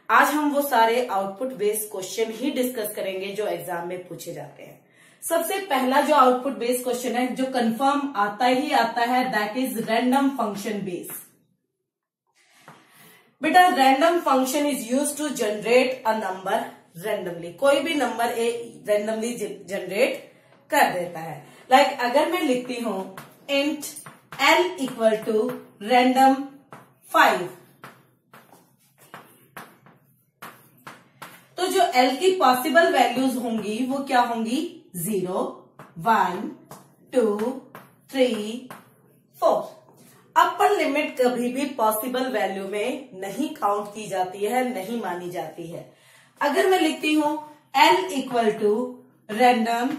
आज हम वो सारे आउटपुट बेस्ड क्वेश्चन ही डिस्कस करेंगे जो एग्जाम में पूछे जाते हैं। सबसे पहला जो आउटपुट बेस्ड क्वेश्चन है जो कंफर्म आता ही आता है, that is random function base. बेटा random function is used to generate a number randomly. कोई भी नंबर रैंडमली जनरेट कर देता है। लाइक अगर मैं लिखती हूं int l equal to random 5, तो जो l की पॉसिबल वैल्यूज होंगी वो क्या होंगी? 0, 1, 2, 3, 4। अपर लिमिट कभी भी पॉसिबल वैल्यू में नहीं काउंट की जाती है, नहीं मानी जाती है। अगर मैं लिखती हूं l equal to random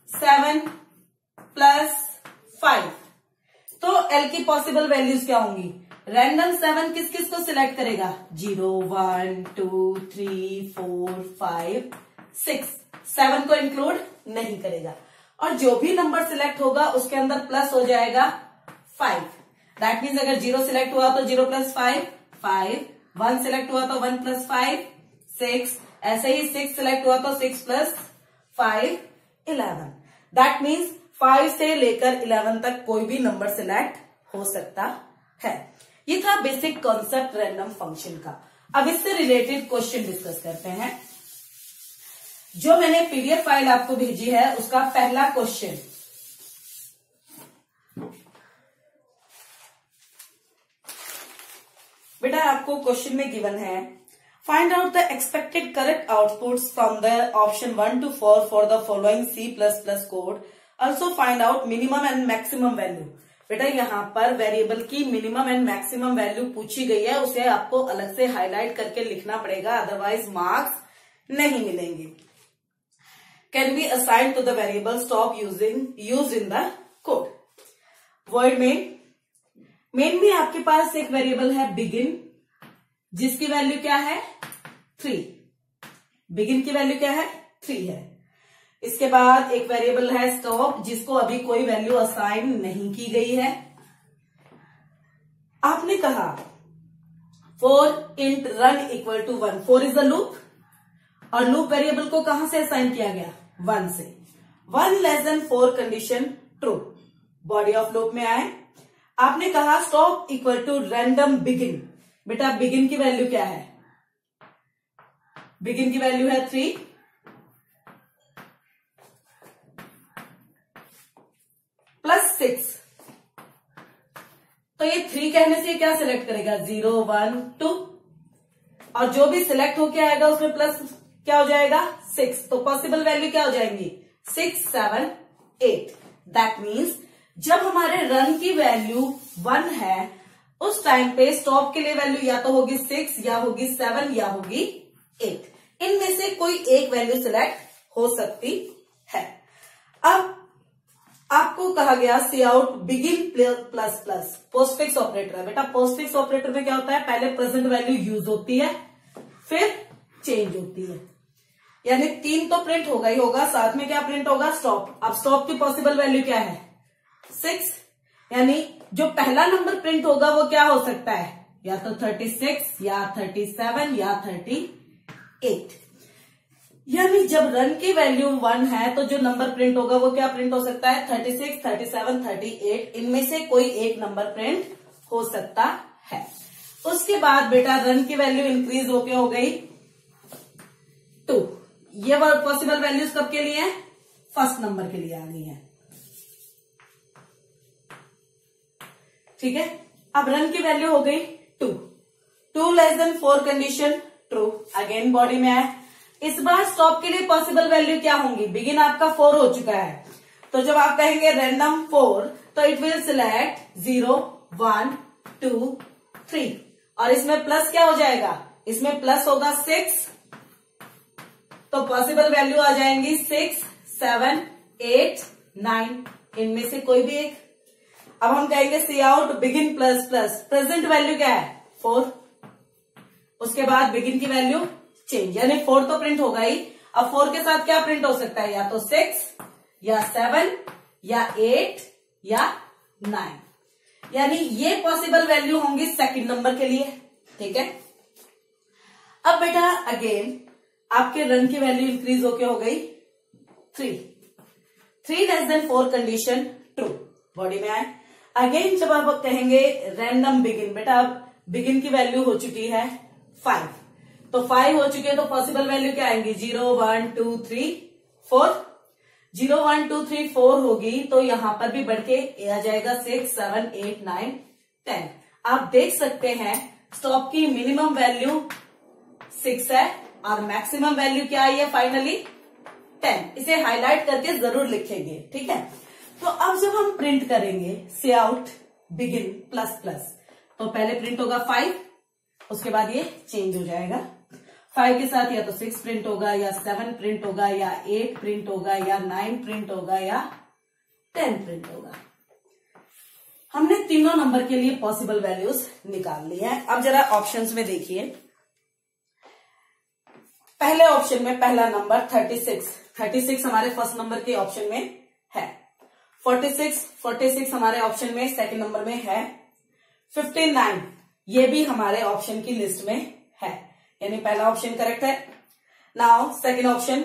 7 plus 5, तो l की पॉसिबल वैल्यूज क्या होंगी? रैंडम 7 किस किस को सिलेक्ट करेगा? 0, 1, 2, 3, 4, 5, 6। 7 को इंक्लूड नहीं करेगा। और जो भी नंबर सिलेक्ट होगा उसके अंदर प्लस हो जाएगा 5। दैट मीन्स अगर 0 सिलेक्ट हुआ तो 0 प्लस 5, 5। 1 सिलेक्ट हुआ तो 1 प्लस 5, 6। ऐसे ही 6 सिलेक्ट हुआ तो 6 प्लस 5, 11। दैट मीन्स 5 से लेकर 11 तक कोई भी नंबर सिलेक्ट हो सकता है। ये था बेसिक कॉन्सेप्ट रैंडम फंक्शन का। अब इससे रिलेटेड क्वेश्चन डिस्कस करते हैं। जो मैंने पीडीएफ फाइल आपको भेजी है उसका पहला क्वेश्चन, बेटा आपको क्वेश्चन में गिवन है find out the expected correct outputs from the option 1 to 4 for the following C++ code. Also find out minimum and maximum value. बेटा यहाँ पर वेरिएबल की मिनिमम एंड मैक्सिमम वैल्यू पूछी गई है, उसे आपको अलग से हाईलाइट करके लिखना पड़ेगा, अदरवाइज मार्क्स नहीं मिलेंगे। Can be assigned to the variable stop used in the code. Word main में आपके पास एक वेरिएबल है बिगिन, जिसकी वैल्यू क्या है? 3। बिगिन की वैल्यू क्या है? 3 है। इसके बाद एक वेरिएबल है स्टॉप, जिसको अभी कोई वैल्यू असाइन नहीं की गई है। आपने कहा 4 int run equal to 1। 4 is the loop, और लूप वेरिएबल को कहां से असाइन किया गया? 1 से। 1 less than 4 condition true, body of loop में आए। आपने कहा stop equal to random begin. बेटा बिगिन की वैल्यू क्या है? बिगिन की वैल्यू है 3 प्लस 6। तो ये 3 कहने से क्या सिलेक्ट करेगा? 0, 1, 2, और जो भी सिलेक्ट होके आएगा उसमें प्लस क्या हो जाएगा? 6। तो पॉसिबल वैल्यू क्या हो जाएंगी? 6, 7, 8। दैट मीन्स जब हमारे रन की वैल्यू 1 है उस टाइम पे स्टॉप के लिए वैल्यू या तो होगी 6 या होगी 7 या होगी 8। इनमें से कोई एक वैल्यू सिलेक्ट हो सकती है। अब आपको कहा गया cout begin plus plus postfix operator है। बेटा पोस्टफिक्स ऑपरेटर में क्या होता है? पहले प्रेजेंट वैल्यू यूज होती है, फिर चेंज होती है। यानी 3 तो प्रिंट होगा ही होगा, साथ में क्या प्रिंट होगा? स्टॉप। अब स्टॉप की पॉसिबल वैल्यू क्या है? 6। यानी जो पहला नंबर प्रिंट होगा वो क्या हो सकता है? या तो 36 या 37 या 38। यानी जब रन की वैल्यू 1 है तो जो नंबर प्रिंट होगा वो क्या प्रिंट हो सकता है? 36, 37, 38। इनमें से कोई एक नंबर प्रिंट हो सकता है। उसके बाद बेटा रन की वैल्यू इंक्रीज होके हो गई 2। ये पॉसिबल वैल्यूज कब के लिए है? फर्स्ट नंबर के लिए आ गई है। ठीक है। अब रन की वैल्यू हो गई 2 less than 4 condition true. Again body में आए। इस बार स्टॉप के लिए पॉसिबल वैल्यू क्या होंगी? बिगिन आपका 4 हो चुका है, तो जब आप कहेंगे रैंडम 4 तो इट विल सिलेक्ट 0, 1, 2, 3, और इसमें प्लस क्या हो जाएगा? इसमें प्लस होगा 6, तो पॉसिबल वैल्यू आ जाएंगी 6, 7, 8, 9। इनमें से कोई भी एक। अब हम कहेंगे cout begin plus plus, present value क्या है? 4। उसके बाद बिगिन की वैल्यू चेंज, यानी 4 तो प्रिंट होगा ही। अब 4 के साथ क्या प्रिंट हो सकता है? या तो 6 या 7 या 8 या 9। यानी ये पॉसिबल वैल्यू होंगी सेकंड नंबर के लिए। ठीक है। अब बेटा अगेन आपके रन की वैल्यू इंक्रीज होके हो गई 3 less than 4 condition true, body में आए। अगेन जब आप कहेंगे रैंडम बिगिन, बेटा अब बिगिन की वैल्यू हो चुकी है 5, तो 5 हो चुके हैं तो पॉसिबल वैल्यू क्या आएंगी 0 1 2 3 4, 0 1 2 3 4 होगी तो यहां पर भी बढ़ के आ जाएगा 6 7 8 9 10। आप देख सकते हैं स्टॉप की मिनिमम वैल्यू 6 है और मैक्सिमम वैल्यू क्या आई है फाइनली 10। इसे हाईलाइट करके जरूर लिखेंगे, ठीक है। तो अब जब हम प्रिंट करेंगे से आउट बिगिन प्लस प्लस, तो पहले प्रिंट होगा 5, उसके बाद ये चेंज हो जाएगा 5 के साथ या तो 6 प्रिंट होगा या 7 प्रिंट होगा या 8 प्रिंट होगा या 9 प्रिंट होगा या 10 प्रिंट होगा। हमने तीनों नंबर के लिए पॉसिबल वैल्यूज निकाल ली है। अब जरा ऑप्शंस में देखिए, पहले ऑप्शन में पहला नंबर 36 हमारे फर्स्ट नंबर के ऑप्शन में है। 46 हमारे ऑप्शन में सेकंड नंबर में है। 59 ये भी हमारे ऑप्शन की लिस्ट में है, यानी पहला ऑप्शन करेक्ट है। नाउ सेकंड ऑप्शन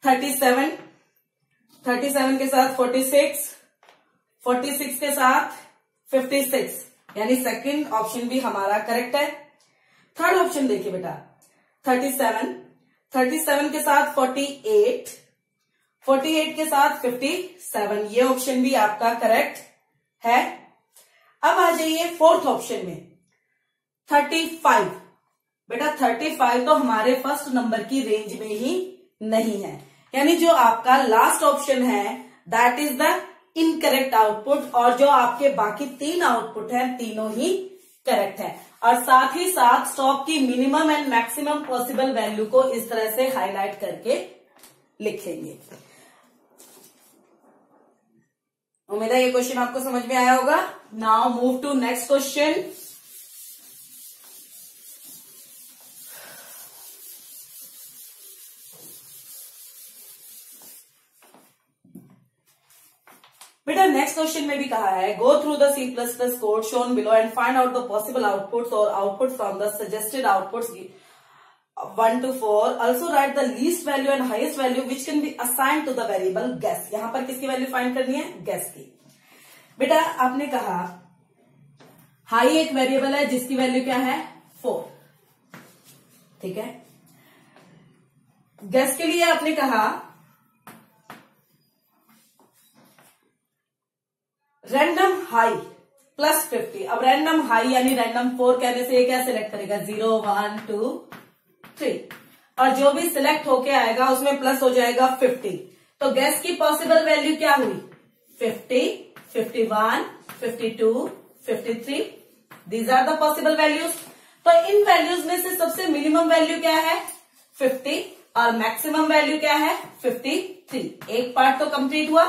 37 के साथ 46 के साथ 56, यानी सेकंड ऑप्शन भी हमारा करेक्ट है। थर्ड ऑप्शन देखिए बेटा 37 के साथ 48 के साथ 57, ये ऑप्शन भी आपका करेक्ट है। अब आ जाइए फोर्थ ऑप्शन में 35, बेटा 35 तो हमारे फर्स्ट नंबर की रेंज में ही नहीं है, यानी जो आपका लास्ट ऑप्शन है that is the incorrect output, और जो आपके बाकी 3 आउटपुट है तीनों ही करेक्ट है। और साथ ही साथ स्टॉप की minimum and maximum possible value को इस तरह से हाईलाइट करके लिखेंगे। उम्मीद है ये क्वेश्चन आपको समझ में आया होगा। Now move to next question. बेटा नेक्स्ट क्वेश्चन में भी कहा है go through the C++ code shown below and find out the possible outputs और output from the suggested outputs 1 to 4. Also write the least value and highest value which can be assigned to the variable guess. यहां पर किसकी value find करनी है guess की। बेटा आपने कहा हाई एक वेरिएबल है जिसकी वैल्यू क्या है 4, ठीक है। guess के लिए आपने कहा रैंडम हाई प्लस 50। अब रैंडम हाई यानी रैंडम 4 कहने से ये क्या सिलेक्ट करेगा 0 1 2 3, और जो भी सिलेक्ट होके आएगा उसमें प्लस हो जाएगा 50। तो गैस की पॉसिबल वैल्यू क्या हुई 50, 51, 52, 53, these are the possible values. तो इन वैल्यूज में से सबसे मिनिमम वैल्यू क्या है 50 और मैक्सिमम वैल्यू क्या है 53। एक पार्ट तो कंप्लीट हुआ।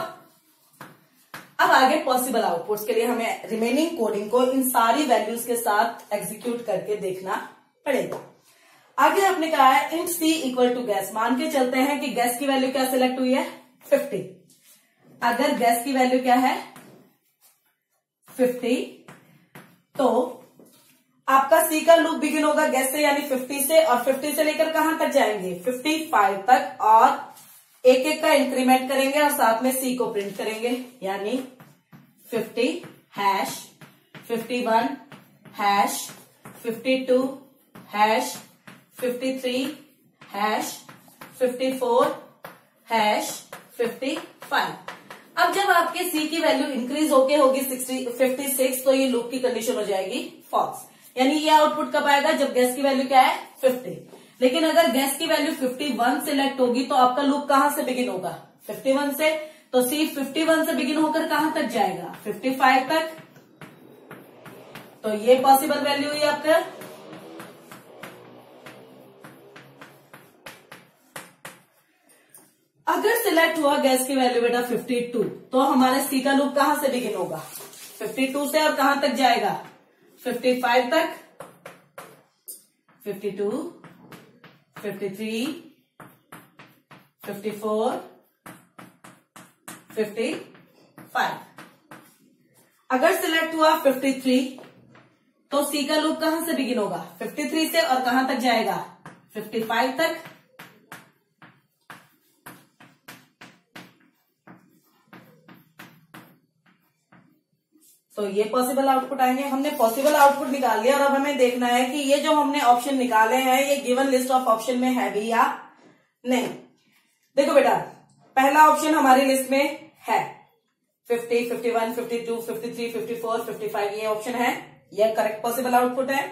अब आगे पॉसिबल आउटपुट्स के लिए हमें रिमेनिंग कोडिंग को इन सारी वैल्यूज के साथ एग्जीक्यूट करके देखना पड़ेगा। आगे आपने कहा है int C equal to guess. मान के चलते हैं कि गैस की वैल्यू क्या सिलेक्ट हुई है 50। अगर गैस की वैल्यू क्या है 50 तो आपका सी का लूप बिगिन होगा गैस से यानी 50 से, और 50 से लेकर कहां तक जाएंगे 55 तक, और एक एक का इंक्रीमेंट करेंगे और साथ में सी को प्रिंट करेंगे, यानी 50 hash 51 hash 52 hash 53 hash 54 hash 55। अब जब आपके सी की वैल्यू इंक्रीज होके होगी 56 तो ये लूप की कंडीशन हो जाएगी फॉल्स, यानी ये आउटपुट कब आएगा जब गैस की वैल्यू क्या है 50। लेकिन अगर गैस की वैल्यू 51 सिलेक्ट होगी तो आपका लूप कहां से बिगिन होगा 51 से, तो सी 51 से बिगिन होकर कहां तक जाएगा 55 तक। तो ये पॉसिबल वैल्यू हुई आपका। अगर सिलेक्ट हुआ गैस की वैल्यू बेटा 52 तो हमारे सी का लूप कहां से बिगिन होगा 52 से, और कहां तक जाएगा 55 तक, 52 53 54 55। अगर सिलेक्ट हुआ 53 तो तो सी का लूप कहां से बिगिन होगा? 53 से, और कहां तक जाएगा? 55 तक। तो ये पॉसिबल आउटपुट आएंगे। हमने पॉसिबल आउटपुट निकाल लिया और अब हमें देखना है कि ये जो हमने ऑप्शन निकाले हैं ये गिवन लिस्ट ऑफ ऑप्शन में है भी या नहीं। देखो बेटा, पहला ऑप्शन हमारी लिस्ट में है 50, 51, 52, 53, 54, 55, ये ऑप्शन है, ये करेक्ट पॉसिबल आउटपुट है।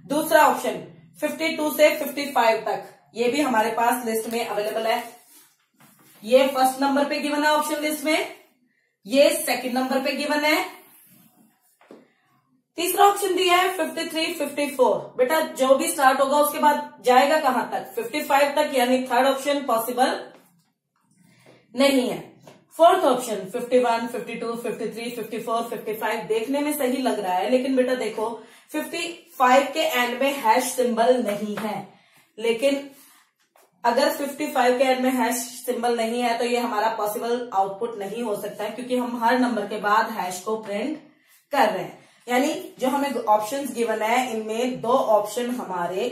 दूसरा ऑप्शन 52 से 55 तक, ये भी हमारे पास लिस्ट में अवेलेबल है। ये फर्स्ट नंबर पे गिवन है ऑप्शन लिस्ट में, ये सेकंड नंबर पे गिवन है। तीसरा ऑप्शन दिया है 53, 54। बेटा जो भी स्टार्ट होगा उसके बाद जाएगा कहां तक? 55 तक, यानी थर्ड ऑप्शन पॉसिबल नहीं है। फोर्थ ऑप्शन 51, 52, 53, 54, 55 देखने में सही लग रहा है, लेकिन बेटा देखो 55 के एंड में हैश सिंबल नहीं है। लेकिन अगर 55 के एंड में हैश सिंबल नहीं है तो ये हमारा पॉसिबल आउटपुट नहीं हो सकता है, क्योंकि हम हर नंबर के बाद हैश को प्रिंट कर रहे हैं। यानी जो हमें ऑप्शंस गिवन है इनमें दो ऑप्शन हमारे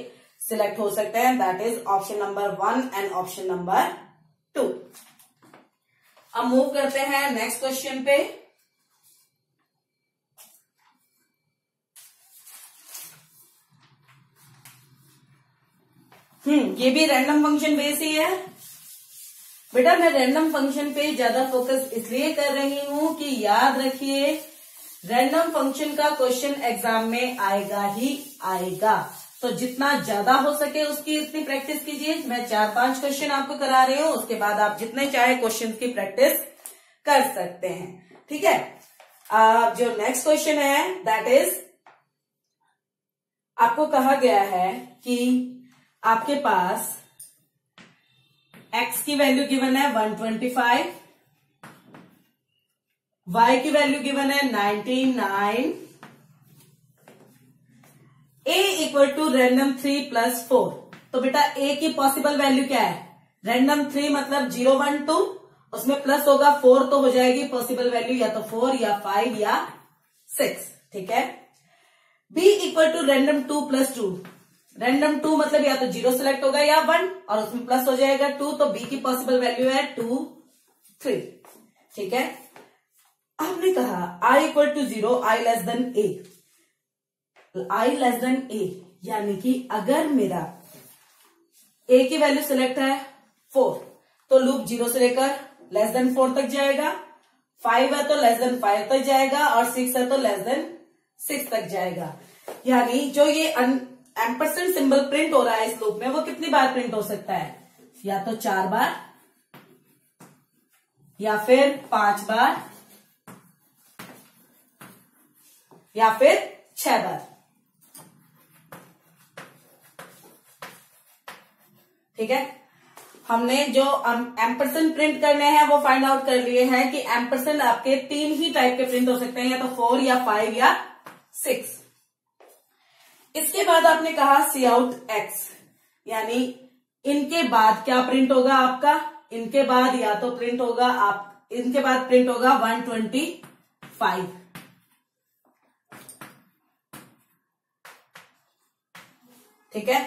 सिलेक्ट हो सकते हैं, that is option number 1 and option number 2। अब मूव करते हैं नेक्स्ट क्वेश्चन पे। ये भी रैंडम फंक्शन बेस ही है। बेटा मैं रैंडम फंक्शन पे ज्यादा फोकस इसलिए कर रही हूं कि याद रखिए रैंडम फंक्शन का क्वेश्चन एग्जाम में आएगा ही आएगा, तो जितना ज्यादा हो सके उसकी इतनी प्रैक्टिस कीजिए। मैं 4-5 क्वेश्चन आपको करा रही हूं, उसके बाद आप जितने चाहे क्वेश्चन की प्रैक्टिस कर सकते हैं, ठीक है। जो नेक्स्ट क्वेश्चन है दैट इज, आपको कहा गया है कि आपके पास x की वैल्यू गिवन है 125, y की वैल्यू गिवन है 99, a equal to random 3 plus 4। तो बेटा a की पॉसिबल वैल्यू क्या है? रैंडम 3 मतलब 0, 1, 2, उसमें प्लस होगा 4, तो हो जाएगी पॉसिबल वैल्यू या तो 4 या 5 या 6, ठीक है। b equal to random 2 plus 2, random 2 मतलब या तो 0 सिलेक्ट होगा या 1, और उसमें प्लस हो जाएगा 2, तो b की पॉसिबल वैल्यू है 2, 3, ठीक है। आपने कहा i equal to 0, i less than a, i less than a, यानी कि अगर मेरा a की वैल्यू सिलेक्ट है 4, तो लूप 0 से लेकर लेस देन 4 तक जाएगा, 5 है तो लेस देन 5 तक जाएगा, और 6 है तो लेस देन 6 तक जाएगा। यानी जो ये एम्परसेंड सिंबल प्रिंट हो रहा है इस लूप में, वो कितनी बार प्रिंट हो सकता है? या तो 4 बार, या फिर 5 बार, या फिर 6 बार, ठीक है। हमने जो एम्परसेंड प्रिंट करने हैं वो फाइंड आउट कर लिए हैं कि एम्परसेंड आपके 3 ही टाइप के प्रिंट हो सकते हैं, या तो 4 या 5 या 6। इसके बाद आपने कहा सी आउट एक्स, यानी इनके बाद क्या प्रिंट होगा आपका? इनके बाद या तो प्रिंट होगा इनके बाद प्रिंट होगा 125, ठीक है।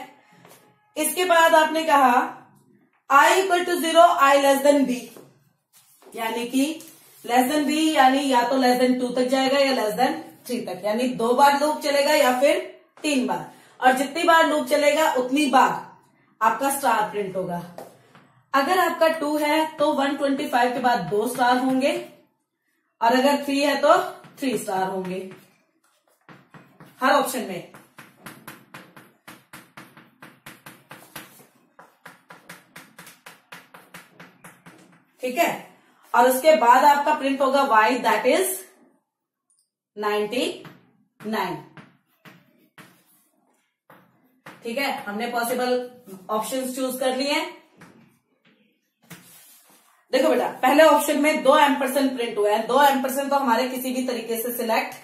इसके बाद आपने कहा i equal to 0, i less than b, यानी कि लेस देन b यानी या तो लेस देन 2 तक जाएगा या लेस देन 3 तक, यानी 2 बार लूप चलेगा या फिर 3 बार, और जितनी बार लूप चलेगा उतनी बार आपका स्टार प्रिंट होगा। अगर आपका 2 है तो 125 के बाद 2 स्टार होंगे, और अगर 3 है तो 3 स्टार होंगे हर ऑप्शन में। ठीक है, और उसके बाद आपका प्रिंट होगा y, दैट इज 99, ठीक है। हमने पॉसिबल ऑप्शंस चूज कर लिए हैं। देखो बेटा, पहले ऑप्शन में 2 एम्परसेंड प्रिंट हुए हैं, 2 एम्परसेंड तो हमारे किसी भी तरीके से सिलेक्ट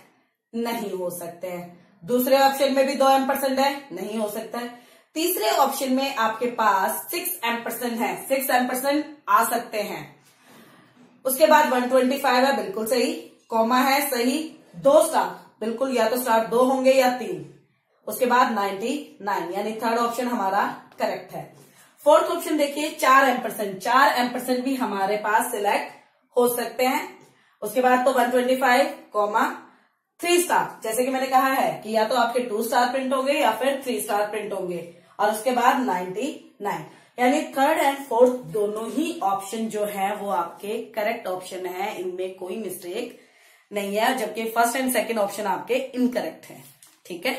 नहीं हो सकते हैं। दूसरे ऑप्शन में भी 2 एम्परसेंड है, नहीं हो सकता है। तीसरे ऑप्शन में आपके पास 6 एम्परसेंड है, 6 एम्परसेंड आ सकते हैं। उसके बाद 125 है, बिल्कुल सही, कॉमा है सही, 2 स्टार, बिल्कुल, या तो स्टार्ट 2 होंगे या 3, उसके बाद 99, यानी थर्ड ऑप्शन हमारा करेक्ट है। फोर्थ ऑप्शन देखिए 4 एम्परसेंट, 4 एम्परसेंट भी हमारे पास सिलेक्ट हो सकते हैं। उसके बाद तो 125, 3 स्टार, जैसे कि मैंने कहा है कि या तो आपके 2 स्टार प्रिंट होंगे या फिर 3 स्टार प्रिंट होंगे, और उसके बाद 99, यानी थर्ड एंड फोर्थ दोनों ही ऑप्शन जो है वो आपके करेक्ट ऑप्शन है, इनमें कोई मिस्टेक नहीं है, जबकि फर्स्ट एंड सेकंड ऑप्शन आपके इनकरेक्ट है। ठीक है,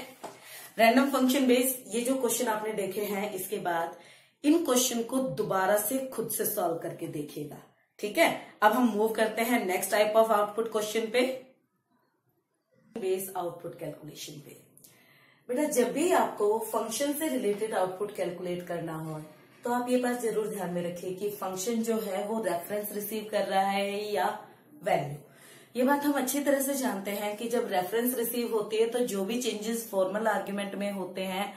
रैंडम फंक्शन बेस ये जो क्वेश्चन आपने देखे हैं, इसके बाद इन क्वेश्चन को दोबारा से खुद से सॉल्व करके देखिएगा। ठीक है, अब हम मूव करते हैं next type of output question पे, बेस आउटपुट कैलकुलेशन पे। बेटा जब भी आपको फंक्शन से रिलेटेड आउटपुट कैलकुलेट करना हो तो आप ये बात जरूर ध्यान में रखिए कि फंक्शन जो है वो रेफरेंस रिसीव कर रहा है या वैल्यू। ये बात हम अच्छी तरह से जानते हैं कि जब रेफरेंस रिसीव होती है तो जो भी चेंजेस फॉर्मल आर्ग्यूमेंट में होते हैं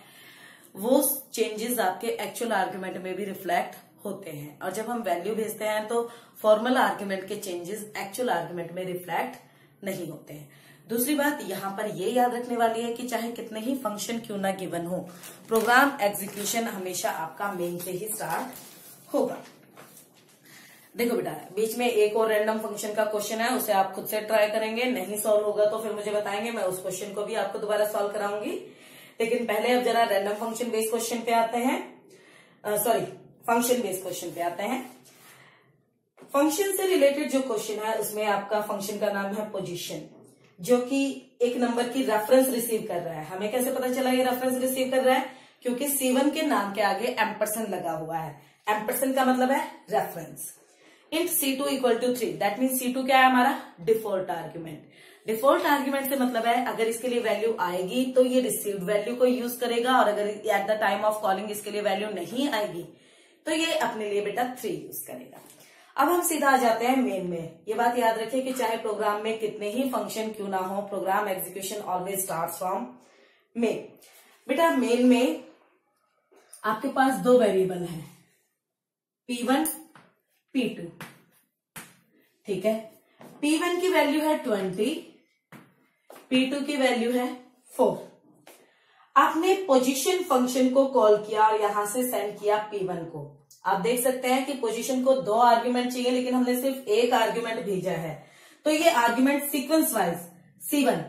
वो चेंजेस आपके एक्चुअल आर्ग्यूमेंट में भी रिफ्लेक्ट होते हैं, और जब हम वैल्यू भेजते हैं तो फॉर्मल आर्ग्यूमेंट के चेंजेस एक्चुअल आर्ग्यूमेंट में रिफ्लेक्ट नहीं होते हैं। दूसरी बात यहाँ पर ये याद रखने वाली है कि चाहे कितने ही फंक्शन क्यों ना गिवन हो, प्रोग्राम एग्जीक्यूशन हमेशा आपका मेन से ही स्टार्ट होगा। देखो बेटा बीच में एक और रैंडम फंक्शन का क्वेश्चन है, उसे आप खुद से ट्राई करेंगे, नहीं सॉल्व होगा तो फिर मुझे बताएंगे, मैं उस क्वेश्चन को भी आपको दोबारा सॉल्व कराऊंगी। लेकिन पहले अब जरा रैंडम फंक्शन बेस्ड क्वेश्चन पे आते हैं, फंक्शन बेस्ड क्वेश्चन पे आते हैं। फंक्शन से रिलेटेड जो क्वेश्चन है उसमें आपका फंक्शन का नाम है पोजीशन, जो कि एक नंबर की रेफरेंस रिसीव कर रहा है। हमें कैसे पता चला ये रेफरेंस रिसीव कर रहा है? क्योंकि C1 के नाम के आगे एम्परसेंड लगा हुआ है। एम्परसेंड का मतलब है reference. Int C2 equal to 3, that mean C2 क्या है हमारा? Default argument. डिफॉल्ट आर्ग्यूमेंट से मतलब है अगर इसके लिए वैल्यू आएगी तो ये रिसीव्ड वैल्यू को यूज करेगा, और अगर at the time of calling इसके लिए वैल्यू नहीं आएगी तो ये अपने लिए बेटा 3 यूज करेगा। अब हम सीधा आ जाते हैं मेन में। ये बात याद रखिए कि चाहे प्रोग्राम में कितने ही फंक्शन क्यों ना हो, program execution always starts from main. बेटा मेन में आपके पास 2 वेरिएबल हैं, P1, P2। ठीक है, P1 की वैल्यू है 20, P2 की वैल्यू है 4। आपने पोजीशन फंक्शन को कॉल किया और यहां से सेंड किया P1 को। आप देख सकते हैं कि पोजीशन को 2 आर्ग्यूमेंट चाहिए, लेकिन हमने सिर्फ 1 आर्ग्यूमेंट भेजा है, तो ये आर्ग्यूमेंट सीक्वेंस वाइज C1,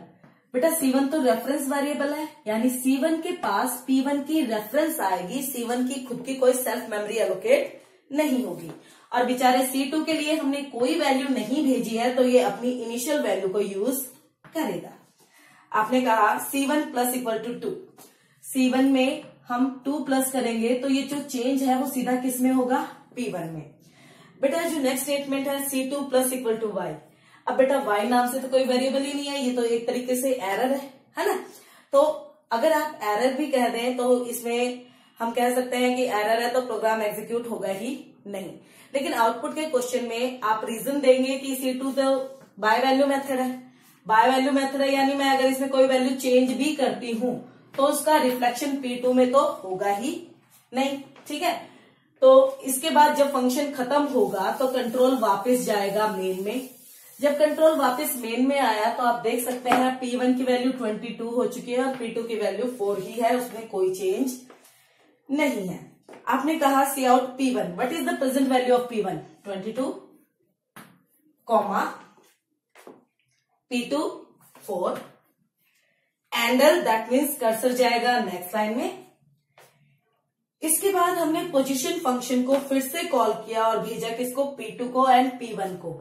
बेटा C1 तो रेफरेंस वेरिएबल है, यानी C1 के पास P1 की रेफरेंस आएगी, C1 की खुद की कोई सेल्फ मेमोरी एलोकेट नहीं होगी। और बेचारे C2 के लिए हमने कोई वैल्यू नहीं भेजी है, तो ये अपनी इनिशियल वैल्यू को यूज करेगा। आपने कहा C1 plus equal to 2, C1 में हम 2 प्लस करेंगे तो ये जो चेंज है वो सीधा किस में होगा? P1 में। बेटा जो नेक्स्ट स्टेटमेंट है C2 plus equal to y, अब बेटा y नाम से तो कोई वेरिएबल ही नहीं है, ये तो एक तरीके से एरर है ना। तो अगर आप एरर भी कह दें तो इसमें हम कह सकते हैं कि एरर है तो प्रोग्राम एग्जीक्यूट होगा ही नहीं। लेकिन आउटपुट के क्वेश्चन में आप रीजन देंगे कि C2 तो बाय वैल्यू मेथड है, बाय वैल्यू मेथड है, यानी मैं अगर इसमें कोई वैल्यू चेंज भी करती हूं तो उसका रिफ्लेक्शन P2 में तो होगा ही नहीं। ठीक है, तो इसके बाद जब फंक्शन खत्म होगा तो कंट्रोल वापस जाएगा मेन में। जब कंट्रोल वापस मेन में आया तो आप देख सकते हैं P1 की वैल्यू 22 हो चुकी है और P2 की वैल्यू 4 ही है, उसमें कोई चेंज नहीं है। आपने कहा cout P1, what is the present value of P1? 22, P2 4, endl, that means cursor जाएगा नेक्स्ट लाइन में। इसके बाद हमने पोजीशन फंक्शन को फिर से कॉल किया और भेजा किसको? P2 को एंड P1 को।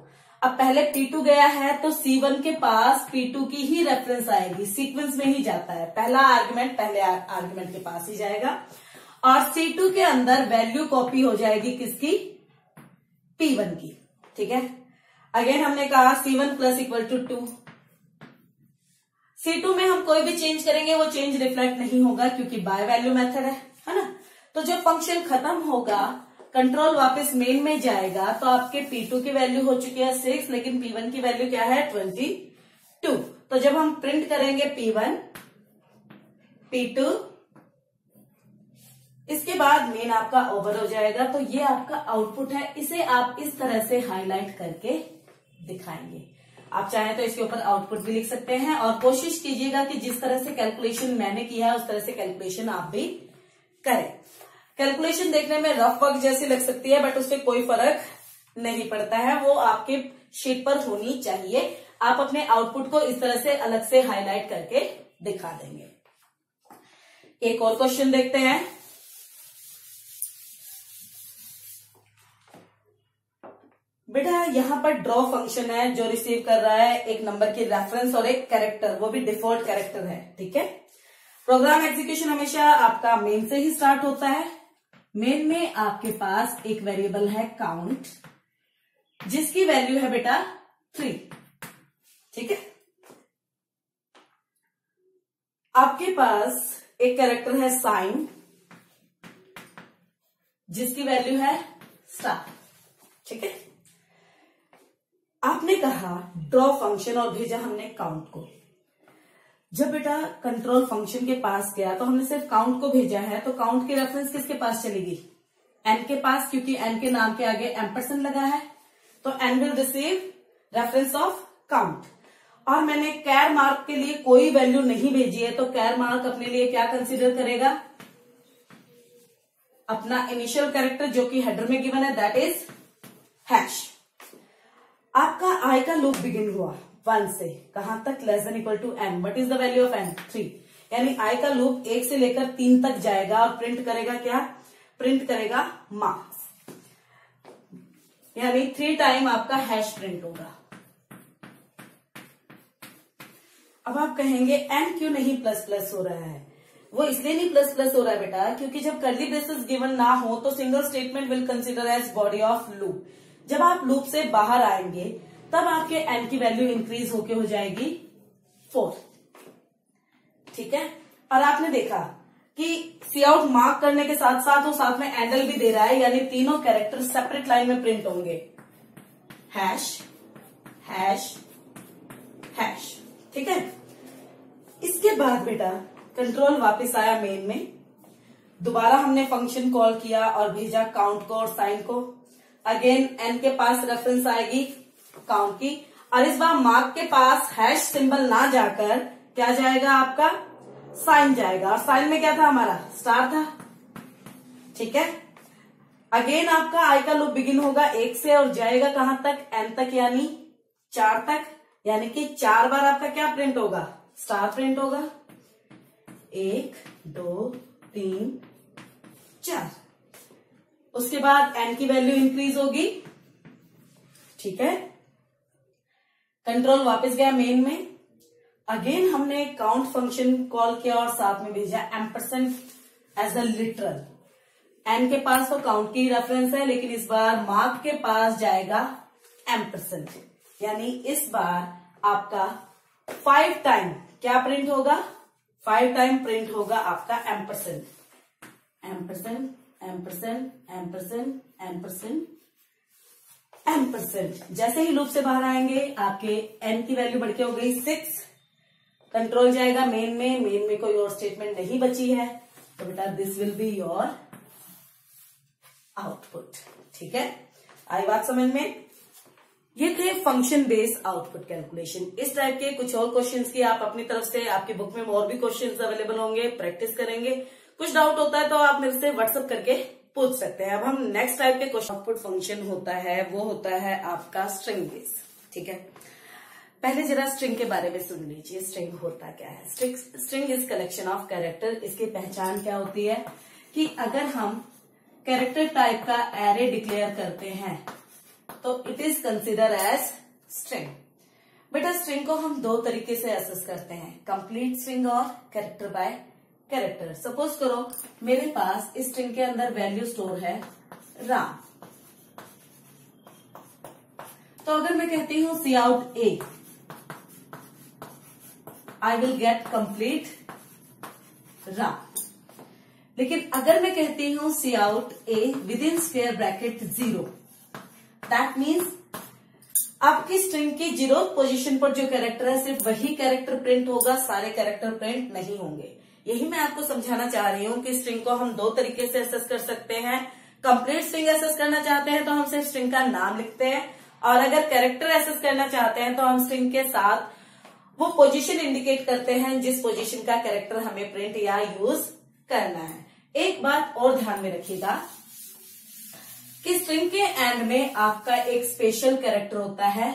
अब पहले P2 गया है तो C1 के पास P2 की ही रेफरेंस आएगी, सीक्वेंस में ही जाता है, पहला आर्ग्यूमेंट पहले आर्ग्यूमेंट के पास ही जाएगा, और C2 के अंदर वैल्यू कॉपी हो जाएगी किसकी? P1 की। ठीक है, अगेन हमने कहा C1 plus equal to 2, C2 में हम कोई भी चेंज करेंगे वो चेंज रिफ्लेक्ट नहीं होगा क्योंकि बाय वैल्यू मेथड है ना। तो जब फंक्शन खत्म होगा कंट्रोल वापस मेन में जाएगा तो आपके P2 की वैल्यू हो चुकी है 6, लेकिन P1 की वैल्यू क्या है? 22। तो जब हम प्रिंट करेंगे P1, P2, इसके बाद मेन आपका ओवर हो जाएगा। तो ये आपका आउटपुट है, इसे आप इस तरह से हाईलाइट करके दिखाएंगे। आप चाहें तो इसके ऊपर आउटपुट भी लिख सकते हैं और कोशिश कीजिएगा कि जिस तरह से कैलकुलेशन मैंने किया है उस तरह से कैलकुलेशन आप भी करें। कैलकुलेशन देखने में रफ वर्क जैसी लग सकती है बट उससे कोई फर्क नहीं पड़ता है, वो आपके शीट पर होनी चाहिए। आप अपने आउटपुट को इस तरह से अलग से हाईलाइट करके दिखा देंगे। एक और क्वेश्चन देखते हैं। बेटा यहां पर ड्रॉ फंक्शन है जो रिसीव कर रहा है एक नंबर की रेफरेंस और एक कैरेक्टर, वो भी डिफॉल्ट कैरेक्टर है। ठीक है, प्रोग्राम एग्जीक्यूशन हमेशा आपका मेन से ही स्टार्ट होता है। मेन में आपके पास एक वेरिएबल है काउंट, जिसकी वैल्यू है बेटा 3। ठीक है, आपके पास एक कैरेक्टर है साइन, जिसकी वैल्यू है स्टार। ठीक है, आपने कहा ड्रॉ फंक्शन और भेजा हमने काउंट को। जब बेटा कंट्रोल फंक्शन के पास गया तो हमने सिर्फ काउंट को भेजा है, तो काउंट की रेफरेंस किसके पास चलेगी? एन के पास, क्योंकि एन के नाम के आगे एम्परसेंड लगा है, तो N will receive reference of count. और मैंने कैर मार्क के लिए कोई वैल्यू नहीं भेजी है, तो कैर मार्क अपने लिए क्या कंसीडर करेगा? अपना इनिशियल कैरेक्टर जो कि हेडर में गिवन है, दैट इज हैश। आपका आई का लूप बिगिन हुआ 1 से, कहां तक? Less than equal to N. What is the value of N? 3। यानी आई का लूप 1 से लेकर 3 तक जाएगा और प्रिंट करेगा क्या? प्रिंट करेगा मार्क्स, यानी 3 टाइम आपका हैश प्रिंट होगा। अब आप कहेंगे एन क्यों नहीं प्लस प्लस हो रहा है? वो इसलिए नहीं प्लस प्लस हो रहा है बेटा, क्योंकि जब कर्ली ब्रेसेस गिवन ना हो तो single statement will consider as body of loop. जब आप लूप से बाहर आएंगे तब आपके एन की वैल्यू इंक्रीज होके हो जाएगी 4। ठीक है, और आपने देखा कि सी आउट मार्क करने के साथ साथ वो साथ में एंडल भी दे रहा है, यानी तीनों कैरेक्टर सेपरेट लाइन में प्रिंट होंगे। Hash hash hash. ठीक है, इसके बाद बेटा कंट्रोल वापस आया मेन में, दोबारा हमने फंक्शन कॉल किया और भेजा काउंट को और साइन को। अगेन एन के पास रेफरेंस आएगी काउंट की, और इस बार मार्क के पास हैश सिंबल ना जाकर क्या जाएगा? आपका साइन जाएगा, और साइन में क्या था? हमारा स्टार था। ठीक है, अगेन आपका आई का लूप बिगिन होगा 1 से और जाएगा कहां तक? एन तक, यानी 4 तक, यानी कि 4 बार आपका क्या प्रिंट होगा? स्टार प्रिंट होगा। 1 2 3 4। उसके बाद एन की वैल्यू इंक्रीज होगी। ठीक है, कंट्रोल वापस गया मेन में, अगेन हमने काउंट फंक्शन कॉल किया और साथ में भेजा ampersand as a literal. N के पास तो काउंट की रेफरेंस है, लेकिन इस बार मार्क के पास जाएगा एम्परसेंड, यानी इस बार आपका 5 टाइम क्या प्रिंट होगा? 5 टाइम प्रिंट होगा आपका ampersand ampersand ampersand ampersand ampersand ampersand. जैसे ही लूप से बाहर आएंगे आपके एन की वैल्यू बढ़ के हो गई 6। कंट्रोल जाएगा मेन में कोई और स्टेटमेंट नहीं बची है, तो बेटा this will be your output. ठीक है, आई बात समझ में? ये थे फंक्शन बेस्ड आउटपुट कैलकुलेशन। इस टाइप के कुछ और क्वेश्चंस की आप अपनी तरफ से, आपकी बुक में और भी क्वेश्चंस अवेलेबल होंगे, प्रैक्टिस करेंगे। कुछ डाउट होता है तो आप मेरे से व्हाट्सएप करके पूछ सकते हैं। अब हम नेक्स्ट टाइप के क्वेश्चन आउटपुट फंक्शन होता है, वो होता है आपका स्ट्रिंग बेस। ठीक है, पहले जरा स्ट्रिंग के बारे में सुन लीजिए। स्ट्रिंग होता क्या है? String is collection of character. इसकी पहचान क्या होती है कि अगर हम कैरेक्टर टाइप का एरे डिक्लेयर करते हैं तो it is consider as string. बेटा स्ट्रिंग को हम 2 तरीके से एसेस करते हैं, कंप्लीट स्ट्रिंग और कैरेक्टर बाय कैरेक्टर। सपोज करो मेरे पास इस स्ट्रिंग के अंदर वैल्यू स्टोर है राम, तो अगर मैं कहती हूं cout a, I will get complete Ram. लेकिन अगर मैं कहती हूं cout a with in square bracket 0, that means आपकी स्ट्रिंग की 0 पोजीशन पर जो कैरेक्टर है सिर्फ वही कैरेक्टर प्रिंट होगा, सारे कैरेक्टर प्रिंट नहीं होंगे। यही मैं आपको समझाना चाह रही हूं कि स्ट्रिंग को हम 2 तरीके से एसेस कर सकते हैं। कंप्लीट स्ट्रिंग एसेस करना चाहते हैं तो हम सिर्फ स्ट्रिंग का नाम लिखते हैं, और अगर कैरेक्टर एक्सेस करना चाहते हैं तो हम स्ट्रिंग के साथ वो पोजीशन इंडिकेट करते हैं जिस पोजीशन का कैरेक्टर हमें प्रिंट या यूज करना है। एक बात और ध्यान में रखिएगा कि स्ट्रिंग के एंड में आपका एक स्पेशल कैरेक्टर होता है,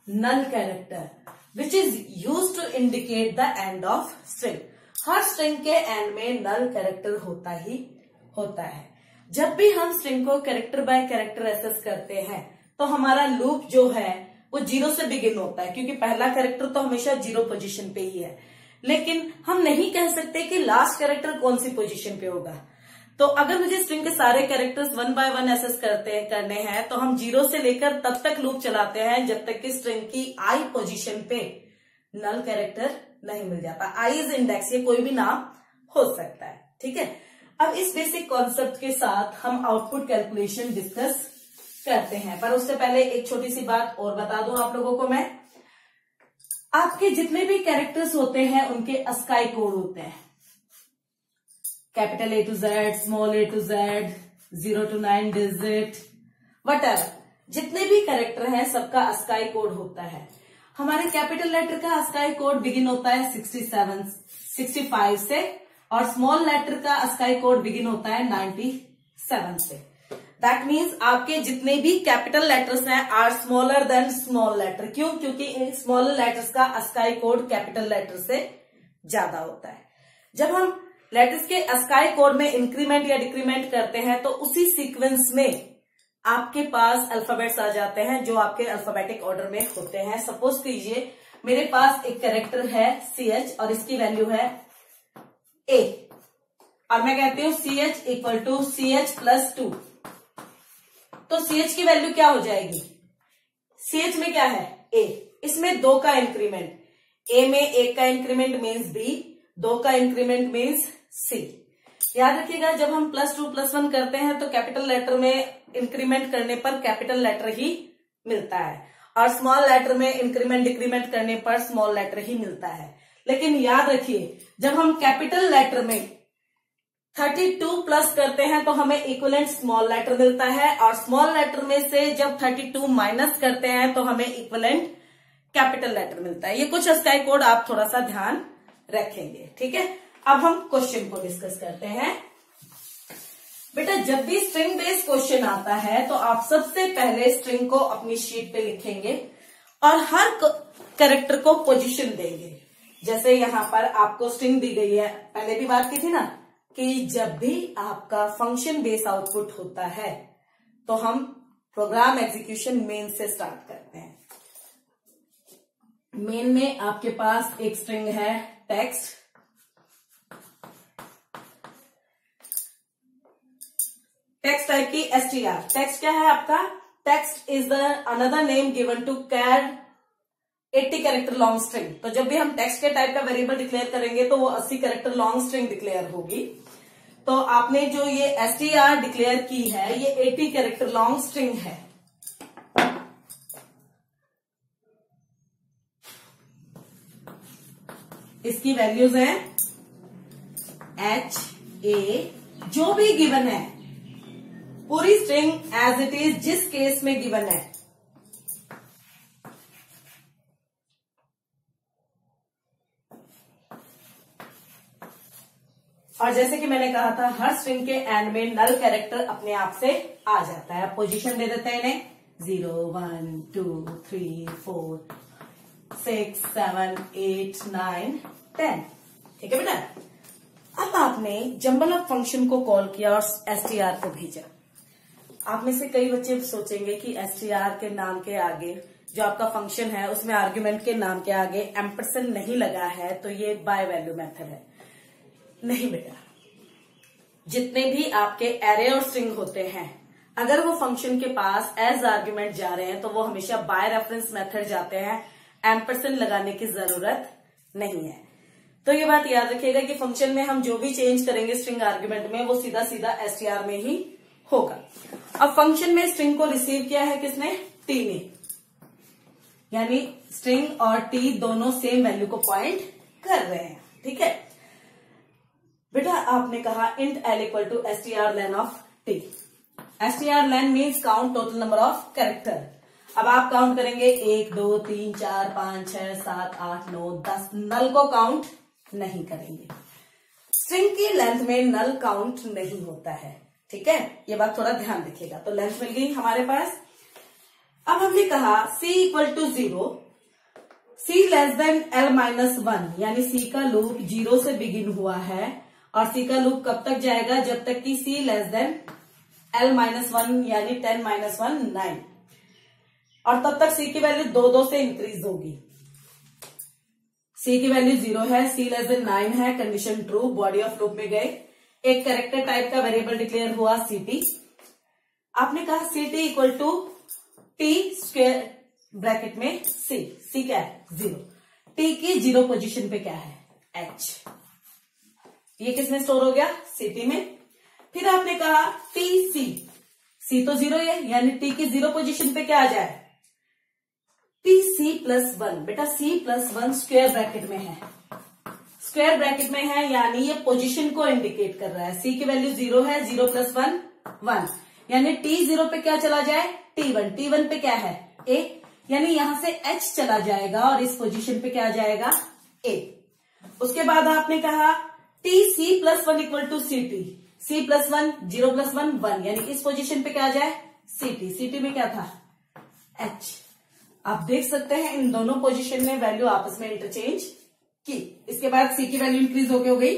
null character, which is use to indicate the end of string. हर स्ट्रिंग के एंड में नल कैरेक्टर होता ही होता है। जब भी हम स्ट्रिंग को कैरेक्टर बाय कैरेक्टर एक्सेस करते हैं तो हमारा लूप जो है वो 0 से बिगिन होता है, क्योंकि पहला कैरेक्टर तो हमेशा 0 पोजीशन पे ही है। लेकिन हम नहीं कह सकते कि लास्ट कैरेक्टर कौन सी पोजीशन पे होगा। तो अगर मुझे स्ट्रिंग के सारे कैरेक्टर्स 1 बाय 1 एक्सेस करने हैं तो हम 0 से लेकर तब तक लूप चलाते हैं जब तक कि स्ट्रिंग की आई पोजीशन पे नल कैरेक्टर नहीं मिल जाता। आई इज इंडेक्स, ये कोई भी नाम हो सकता है, ठीक है। अब इस बेसिक कॉन्सेप्ट के साथ हम आउटपुट कैलकुलेशन डिस्कस करते हैं, पर उससे पहले एक छोटी सी बात और बता दूं आप लोगों को मैं। आपके जितने भी कैरेक्टर्स होते हैं उनके अस्काई कोड होते हैं, capital A to Z, small a to Z, 0 to 9 digit, whatever. जितने भी कैरेक्टर हैं सबका अस्काई कोड होता है। हमारे कैपिटल लेटर का अस्काई कोड बिगिन होता है 65 से और स्मॉल लेटर का अस्काई कोड बिगिन होता है 97 से। दैट मीन्स आपके जितने भी कैपिटल लेटर्स हैं are smaller than small letter. क्यों? क्योंकि इन स्मॉल लेटर्स का अस्काई कोड कैपिटल लेटर से ज्यादा होता है। जब हम लेटर्स के अस्काई कोड में इंक्रीमेंट या डिक्रीमेंट करते हैं तो उसी सीक्वेंस में आपके पास अल्फाबेट्स आ जाते हैं जो आपके अल्फाबेटिक ऑर्डर में होते हैं। सपोज कीजिए मेरे पास एक कैरेक्टर है CH और इसकी वैल्यू है A और मैं कहती हूं CH equal to CH plus 2, तो CH की वैल्यू क्या हो जाएगी? CH में क्या है? A, इसमें 2 का इंक्रीमेंट, A में 1 का इंक्रीमेंट मीन्स B, 2 का इंक्रीमेंट मीन्स C। याद रखिएगा जब हम +2 +1 करते हैं तो कैपिटल लेटर में इंक्रीमेंट करने पर कैपिटल लेटर ही मिलता है और स्मॉल लेटर में इंक्रीमेंट डिक्रीमेंट करने पर स्मॉल लेटर ही मिलता है। लेकिन याद रखिए जब हम कैपिटल लेटर में 32 प्लस करते हैं तो हमें इक्विवेलेंट स्मॉल लेटर मिलता है और स्मॉल लेटर में से जब 32 माइनस करते हैं तो हमें इक्विवेलेंट कैपिटल लेटर मिलता है। ये कुछ अस्काई कोड आप थोड़ा सा ध्यान रखेंगे, ठीक है। अब हम क्वेश्चन को डिस्कस करते हैं। बेटा जब भी स्ट्रिंग बेस्ड क्वेश्चन आता है तो आप सबसे पहले स्ट्रिंग को अपनी शीट पे लिखेंगे और हर कैरेक्टर को पोजीशन देंगे। जैसे यहां पर आपको स्ट्रिंग दी गई है, पहले भी बात की थी ना कि जब भी आपका फंक्शन बेस आउटपुट होता है तो हम प्रोग्राम एग्जीक्यूशन मेन से स्टार्ट करते हैं। मेन में आपके पास एक स्ट्रिंग है टेक्स्ट, टेक्स्ट टाइप की str। टेक्स्ट क्या है आपका? Text is the another name given to char 80 character long string. तो जब भी हम टेक्स्ट के टाइप का वेरिएबल डिक्लेयर करेंगे तो वो 80 कैरेक्टर लॉन्ग स्ट्रिंग डिक्लेयर होगी। तो आपने जो ये str डिक्लेयर की है ये 80 कैरेक्टर लॉन्ग स्ट्रिंग है। इसकी वैल्यूज हैं H, A, जो भी गिवन है पूरी स्ट्रिंग एज इट इज जिस केस में गिवन है। और जैसे कि मैंने कहा था हर स्ट्रिंग के एंड में नल कैरेक्टर अपने आप से आ जाता है। पोजीशन दे देते हैं इन्हें 0, 1, 2, 3, 4, 6, 7, 8, 9, 10। ठीक है बेटा। अब आपने जंबल अप फंक्शन को कॉल किया और str को भेजा। आप में से कई बच्चे सोचेंगे कि str के नाम के आगे जो आपका फंक्शन है उसमें आर्ग्यूमेंट के नाम के आगे एम्परसेंड नहीं लगा है तो ये बाय वैल्यू मेथड है। नहीं बेटा, जितने भी आपके एरे और स्ट्रिंग होते हैं अगर वो फंक्शन के पास एज आर्ग्यूमेंट जा रहे हैं तो वो हमेशा बाय रेफरेंस मेथड जाते हैं, एम्परसेंड लगाने की जरूरत नहीं है। तो ये बात याद रखिएगा कि फंक्शन में हम जो भी चेंज करेंगे स्ट्रिंग आर्ग्यूमेंट में वो सीधा सीधा str में ही होगा। अब फंक्शन में स्ट्रिंग को रिसीव किया है किसने? t ने, यानी स्ट्रिंग और t दोनों सेम वैल्यू को पॉइंट कर रहे हैं। ठीक है बेटा, आपने कहा int l equal to strlen of t। strlen means count total number of character. अब आप काउंट करेंगे 1 2 3 4 5 6 7 8 9 10। नल को काउंट नहीं करेंगे। स्ट्रिंग की लेंथ में नल काउंट नहीं होता है, ठीक है, ये बात थोड़ा ध्यान रखिएगा। तो लेंथ मिल गई हमारे पास। अब हमने कहा c equal to 0, c less than l minus 1, यानी c का लूप 0 से बिगिन हुआ है और c का लूप कब तक जाएगा, जब तक कि c less than l minus 1 यानी 10 माइनस 1 9, और तब तक c की वैल्यू 2 से इंक्रीज होगी। c की वैल्यू 0 है, c लेस देन 9 है, condition true, body of loop में गए, एक कैरेक्टर टाइप का वेरिएबल डिक्लेयर हुआ ct। आपने कहा ct equal to t square bracket में c क्या है 0, t की 0 पोजीशन पे क्या है h, ये किसमें स्टोर हो गया ct में। फिर आपने कहा tc, c तो 0 है यानी t की 0 पोजीशन पे क्या आ जाए tc प्लस 1। बेटा c प्लस 1 स्क्वायर ब्रैकेट में है, स्क्वायर ब्रैकेट में है यानी ये पोजीशन को इंडिकेट कर रहा है। c की वैल्यू 0 है, 0 प्लस 1 1, यानी t 0 पे क्या चला जाए t1, t1 पे क्या है a, यानी यहां से h चला जाएगा और इस पोजीशन पे क्या आ जाएगा a। उसके बाद आपने कहा tc plus 1 equal to ct, c plus 1 0 plus 1 1, यानी इस पोजीशन पे क्या आ जाए ct में क्या था h। आप देख सकते हैं इन दोनों पोजीशन में वैल्यू आपस में इंटरचेंज की। इसके बाद c की वैल्यू इंक्रीज होके हो गई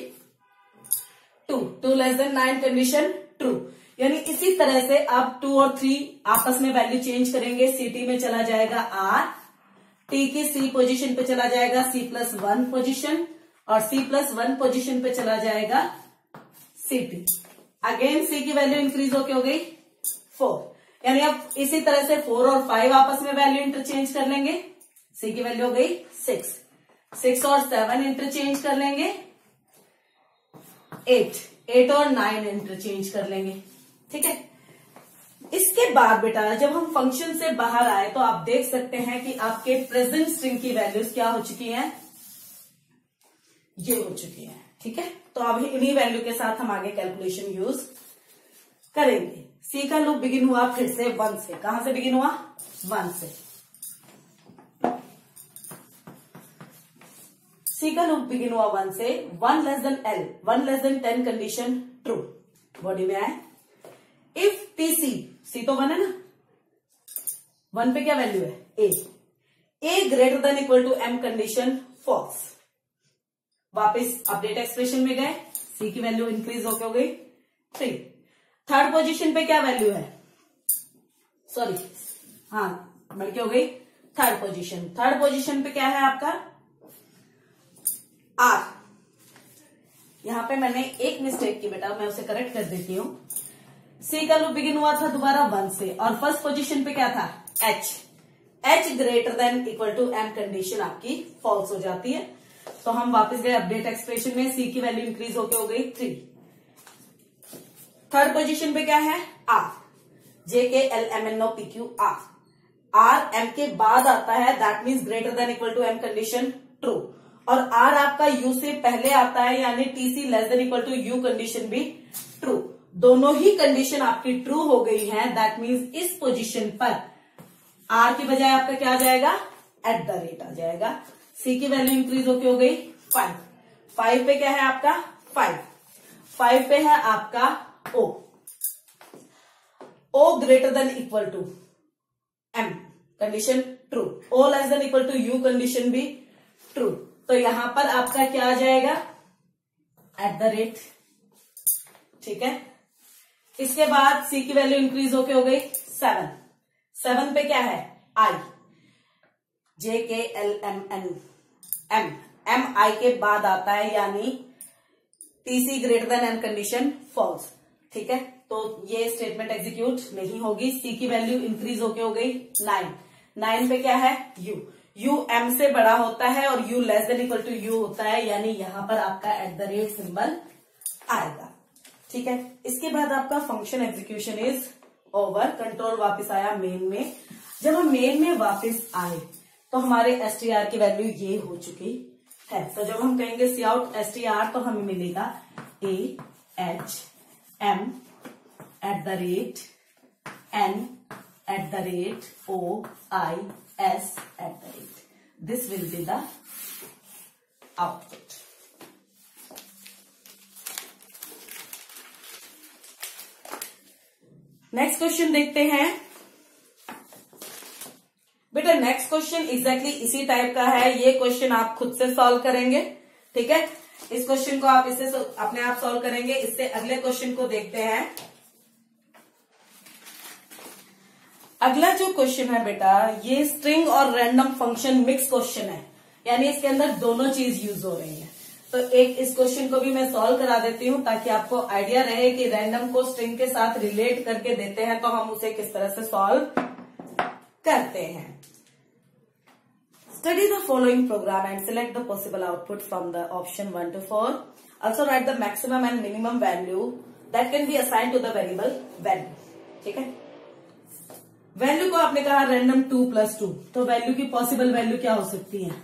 2 लेस देन 9, कंडीशन ट्रू, यानी इसी तरह से अब 2 और 3 आपस में वैल्यू चेंज करेंगे। ct में चला जाएगा r, t की c पोजीशन पे चला जाएगा c प्लस 1 पोजीशन, और c प्लस 1 पोजीशन पे चला जाएगा ct। अगेन c की वैल्यू इंक्रीज होके हो गई 4, यानी अब इसी तरह से 4 और 5 आपस में वैल्यू इंटरचेंज कर लेंगे। c की वैल्यू हो गई 6 और 7 इंटरचेंज कर लेंगे 8 और 9 इंटरचेंज कर लेंगे, ठीक है। इसके बाद बेटा जब हम फंक्शन से बाहर आए तो आप देख सकते हैं कि आपके प्रेजेंट स्ट्रिंग की वैल्यूज क्या हो चुकी हैं, ये हो चुकी है, ठीक है। तो अब इन्हीं वैल्यू के साथ हम आगे कैलकुलेशन यूज करेंगे। c का लूप बिगिन हुआ फिर से 1 से, कहां से बिगिन हुआ 1 से, c का लूप बिगिन हुआ 1 से, 1 less than l 1 less then 10 condition true, body में आए। इफ tc, c तो 1 है ना, 1 पे क्या वैल्यू है a greater than equal to m condition false. वापस अपडेट एक्सप्रेशन में गए, c की वैल्यू इंक्रीज होके हो गई 3। थर्ड पोजीशन पे क्या वैल्यू है, सॉरी हाँ बढ़के हो गई थर्ड पोजीशन पे क्या है आपका r। यहां पे मैंने एक मिस्टेक की बेटा, मैं उसे करेक्ट कर देती हूं। c का लूप बिगिन हुआ था दोबारा 1 से और फर्स्ट पोजीशन पे क्या था h greater than equal to m condition आपकी फॉल्स हो जाती है। तो हम वापस गए अपडेट एक्सप्रेशन में, c की वैल्यू इंक्रीज होके हो गई 3। थर्ड पोजीशन पे क्या है r, JKLMNOPQ r m के बाद आता है, that means greater than equal to m condition true, और r आपका u से पहले आता है यानी tc less than equal to u condition भी ट्रू। दोनों ही कंडीशन आपकी ट्रू हो गई हैं, दैट मीन्स इस पोजीशन पर r की बजाय आपका क्या आ जाएगा @ आ जाएगा। c की वैल्यू इंक्रीज होके हो गई 5 पे क्या है आपका 5 पे है आपका o greater than equal to m condition true, o less than equal to u condition भी ट्रू। तो यहां पर आपका क्या आ जाएगा @ ठीक है। इसके बाद c की वैल्यू इंक्रीज होके हो गई 7 पे क्या है i, JKLMN m i के बाद आता है यानी tc greater than m condition false, ठीक है। तो ये स्टेटमेंट एग्जीक्यूट नहीं होगी। c की वैल्यू इंक्रीज होके हो गई 9 पे क्या है u m से बड़ा होता है और u less than equal to u होता है, यानी यहां पर आपका @ सिंबल आएगा, ठीक है। इसके बाद आपका function execution is over. Control वापस आया मेन में। जब हम मेन में वापस आए तो हमारे str की वैल्यू ये हो चुकी है। तो जब हम कहेंगे सी आउट str तो हमें मिलेगा AHM @ n @OIS@. This will be the output. Next question देखते हैं बेटा। नेक्स्ट क्वेश्चन एग्जैक्टली इसी टाइप का है। ये क्वेश्चन आप खुद से सॉल्व करेंगे, ठीक है। इस क्वेश्चन को आप इससे अपने आप सॉल्व करेंगे। इससे अगले क्वेश्चन को देखते हैं। अगला जो क्वेश्चन है बेटा, ये स्ट्रिंग और रैंडम फंक्शन मिक्स क्वेश्चन है, यानी इसके अंदर दोनों चीज यूज हो रही है। तो एक इस क्वेश्चन को भी मैं सॉल्व करा देती हूं ताकि आपको आइडिया रहे कि रैंडम को स्ट्रिंग के साथ रिलेट करके देते हैं तो हम उसे किस तरह से सॉल्व करते हैं। Study the following program and select the possible output from the option 1 to 4. Also write the maximum and minimum value that can be assign to the variable value, ठीक है। वैल्यू को आपने कहा रैंडम 2 + 2, तो value की possible value क्या हो सकती है?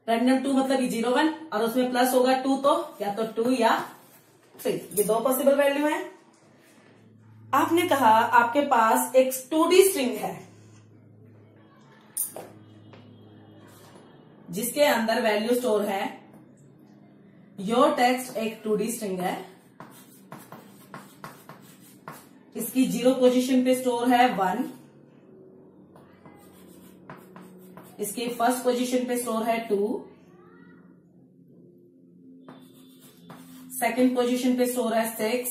रैंडम 2 मतलब 0 1 और उसमें प्लस होगा 2, तो या तो 2 या 3, ये दो पॉसिबल वैल्यू है। आपने कहा आपके पास एक 2D स्ट्रिंग है जिसके अंदर वैल्यू स्टोर है। योर टेक्स्ट एक 2D स्ट्रिंग है, इसकी 0 पोजीशन पे स्टोर है 1, इसकी फर्स्ट पोजीशन पे स्टोर है 2, सेकंड पोजीशन पे स्टोर है 6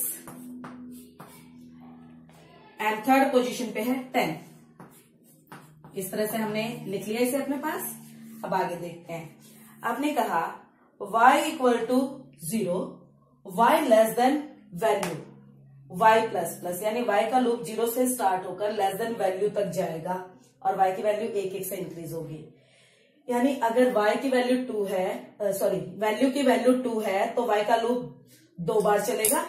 एंड थर्ड पोजीशन पे है 10। इस तरह से हमने लिख लिया इसे अपने पास। अब आगे देखते हैं। आपने कहा y = 0, y less than value y ++, यानी y का लूप 0 से स्टार्ट होकर लेस देन वैल्यू तक जाएगा और y की वैल्यू 1 से इंक्रीज होगी। यानी अगर y की वैल्यू 2 है, वैल्यू की वैल्यू 2 है तो y का लूप 2 बार चलेगा,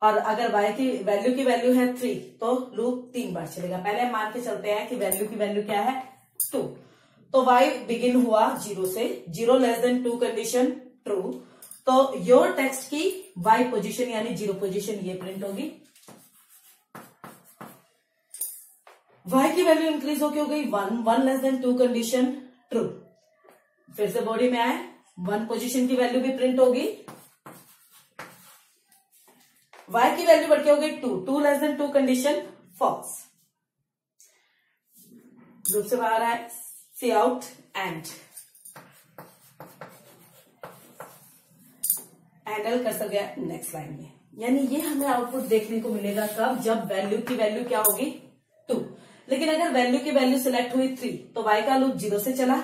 और अगर y की वैल्यू है 3 तो लूप 3 बार चलेगा। पहले हम मान के चलते हैं कि वैल्यू की वैल्यू क्या है 2, तो y बिगिन हुआ 0 से, 0 लेस देन 2 कंडीशन ट्रू, तो योर टेक्स्ट की y पोजीशन यानी 0 पोजीशन ये प्रिंट होगी। y की वैल्यू इंक्रीज होके हो गई 1, 1 लेस देन 2 कंडीशन ट्रू। फिर से बॉडी में आए, 1 पोजीशन की वैल्यू भी प्रिंट होगी। y की वैल्यू बढ़ के हो गई 2, 2 less than 2 condition false. Group से बाहर आए, सी आउट एंड हैंडल कर गया नेक्स्ट लाइन में। यानी ये हमें आउटपुट देखने को मिलेगा कब? जब वैल्यू की वैल्यू क्या होगी 2। लेकिन अगर वैल्यू की वैल्यू सिलेक्ट हुई 3 तो y का लूप 0 से चला।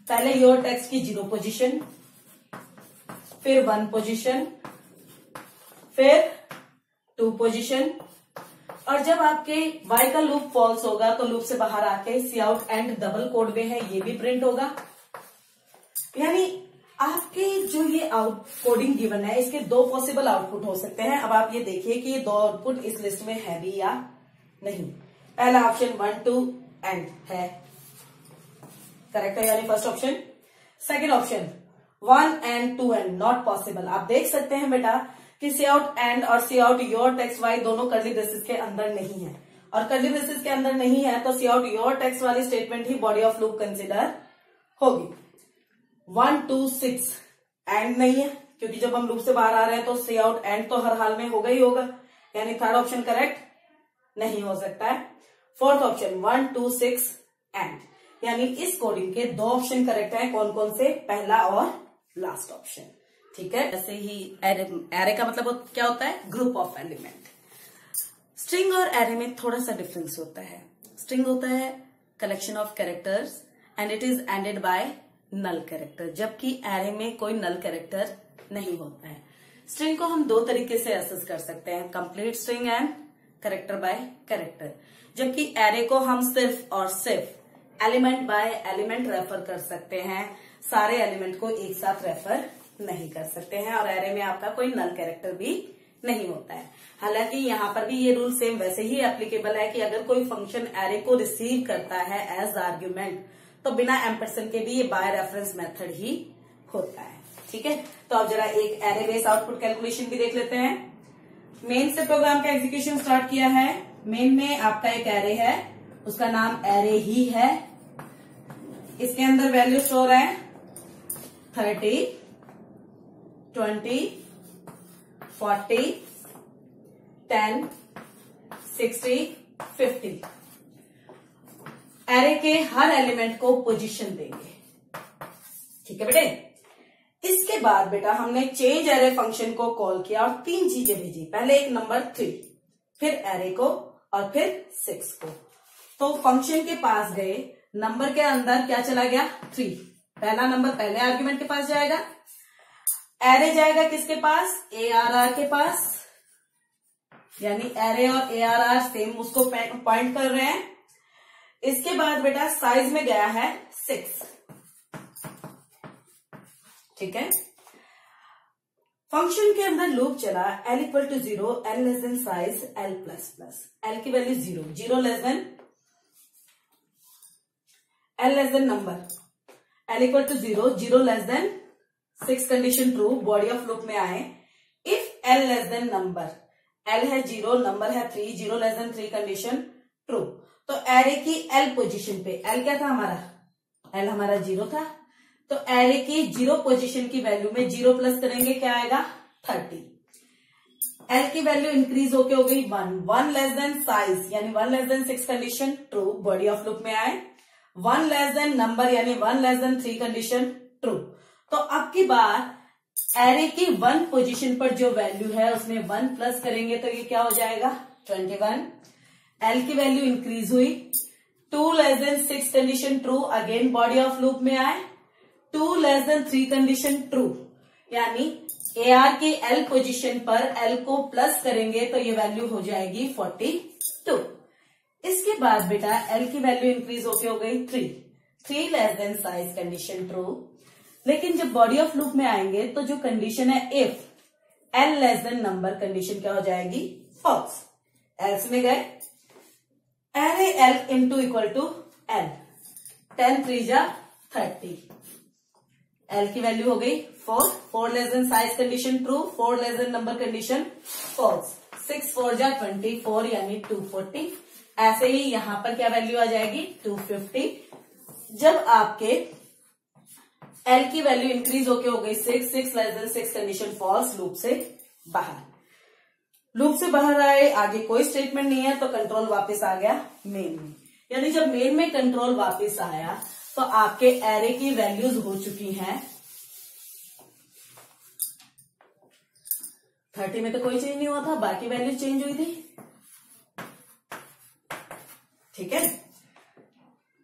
पहले योर टेक्स्ट की 0 पोजीशन, फिर 1 पोजीशन, फिर 2 पोजीशन, और जब आपके y का लूप फॉल्स होगा तो लूप से बाहर आके सी आउट एंड डबल कोड में है ये भी प्रिंट होगा। यानी आपके जो ये आउट कोडिंग गिवन है इसके 2 पॉसिबल आउटपुट हो सकते हैं। अब आप ये देखिए कि ये 2 आउटपुट इस लिस्ट में है भी या नहीं। पहला ऑप्शन 1 2 एंड है करेक्ट है, यानी first option. Second option 1 and 2 and not possible. आप देख सकते हैं बेटा कि सी आउट एंड और सी आउट योर टेक्स्ट वाई दोनों कर्ली ब्रेसेस के अंदर नहीं है, और कर्ली ब्रेसेस के अंदर नहीं है तो सी आउट योर टेक्स्ट वाली statement he body of loop consider होगी। 1 2 6 एंड नहीं है, क्योंकि जब हम लूप से बाहर आ रहे हैं तो सी आउट एंड तो हर हाल में होगा ही होगा, यानी थर्ड ऑप्शन करेक्ट नहीं हो सकता है। फोर्थ ऑप्शन 1 2 6 एंड, यानी इस कोडिंग के 2 ऑप्शन करेक्ट है। कौन कौन से? पहला और लास्ट ऑप्शन। ठीक है, ऐसे ही एरे का मतलब क्या होता है? Group of element. स्ट्रिंग और एरे में थोड़ा सा डिफरेंस होता है। स्ट्रिंग होता है collection of characters and it is ended by null character, जबकि एरे में कोई नल कैरेक्टर नहीं होता है। स्ट्रिंग को हम 2 तरीके से एसेस कर सकते हैं, complete string and character by character, जबकि एरे को हम सिर्फ और सिर्फ एलिमेंट बाय एलिमेंट रेफर कर सकते हैं, सारे एलिमेंट को एक साथ रेफर नहीं कर सकते हैं। और एरे में आपका कोई नल कैरेक्टर भी नहीं होता है। हालांकि यहाँ पर भी ये रूल सेम वैसे ही एप्लीकेबल है कि अगर कोई फंक्शन एरे को रिसीव करता है एज आर्ग्यूमेंट तो बिना एम्परसेंड के भी ये बाय रेफरेंस मेथड ही होता है। ठीक है, तो अब जरा एक एरे बेस आउटपुट कैलकुलेशन भी देख लेते हैं। मेन से प्रोग्राम का एग्जीक्यूशन स्टार्ट किया है, मेन में आपका एक एरे है, उसका नाम एरे ही है। इसके अंदर वैल्यू स्टोर है 30, 20, 40, 10, 60, 50। एरे के हर एलिमेंट को पोजीशन देंगे। ठीक है बेटे। इसके बाद बेटा हमने चेंज एरे फंक्शन को कॉल किया और 3 चीजें भेजी। पहले एक नंबर 3, फिर एरे को और फिर 6 को। तो फंक्शन के पास गए, नंबर के अंदर क्या चला गया 3। पहला नंबर पहले आर्ग्यूमेंट के पास जाएगा। एरे जाएगा किसके पास, ARR के पास, यानी एरे और ARR सेम उसको पॉइंट कर रहे हैं। इसके बाद बेटा साइज में गया है 6। ठीक है। फंक्शन के अंदर लूप चला L equal to 0, L less than size L plus plus. L की value 0, 0 less than L less than number, L equal to 0, 0 less than 6 condition true, body of loop में आए। If L less than number, L है 0, number है 3, 0 less than 3 condition true. तो array की L position पे, L क्या था हमारा, L हमारा 0 था, तो एरे की 0 पोजीशन की वैल्यू में 0 प्लस करेंगे, क्या आएगा 30। L की वैल्यू इंक्रीज होके हो गई 1, 1 लेस देन साइज यानी 1 less than 6 condition true, body of loop में आए। 1 लेस देन नंबर यानी 1 लेस देन 3 कंडीशन ट्रू। तो अब की बार एरे की 1 पोजीशन पर जो वैल्यू है उसमें 1 प्लस करेंगे तो ये क्या हो जाएगा 21। L की वैल्यू इंक्रीज हुई, 2 less than 6 condition true, again body of loop में आए। 2 लेस देन 3 कंडीशन ट्रू, यानी AR की L पोजीशन पर L को प्लस करेंगे तो ये वैल्यू हो जाएगी 42। इसके बाद बेटा L की वैल्यू इंक्रीज होके हो गई 3, 3 less than size condition true. लेकिन जब बॉडी ऑफ लूप में आएंगे तो जो कंडीशन है if L less than number, condition क्या हो जाएगी फॉल्स। एल्स में गए, array L into equal to L, 10 3 जा 30। L की वैल्यू हो गई 4, 4 less than size condition true, 4 less than number condition false. 6 4 जा 24 यानी 240। ऐसे ही यहां पर क्या वैल्यू आ जाएगी 250। जब आपके L की वैल्यू इंक्रीज होके हो गई 6, 6 less than 6 condition false, loop से बाहर। लूप से बाहर आए, आगे कोई स्टेटमेंट नहीं है तो कंट्रोल वापस आ गया मेन में। यानी जब मेन में कंट्रोल वापस आया तो आपके एरे की वैल्यूज हो चुकी हैं 30 में तो कोई चेंज नहीं हुआ था, बाकी वैल्यू चेंज हुई थी। ठीक है।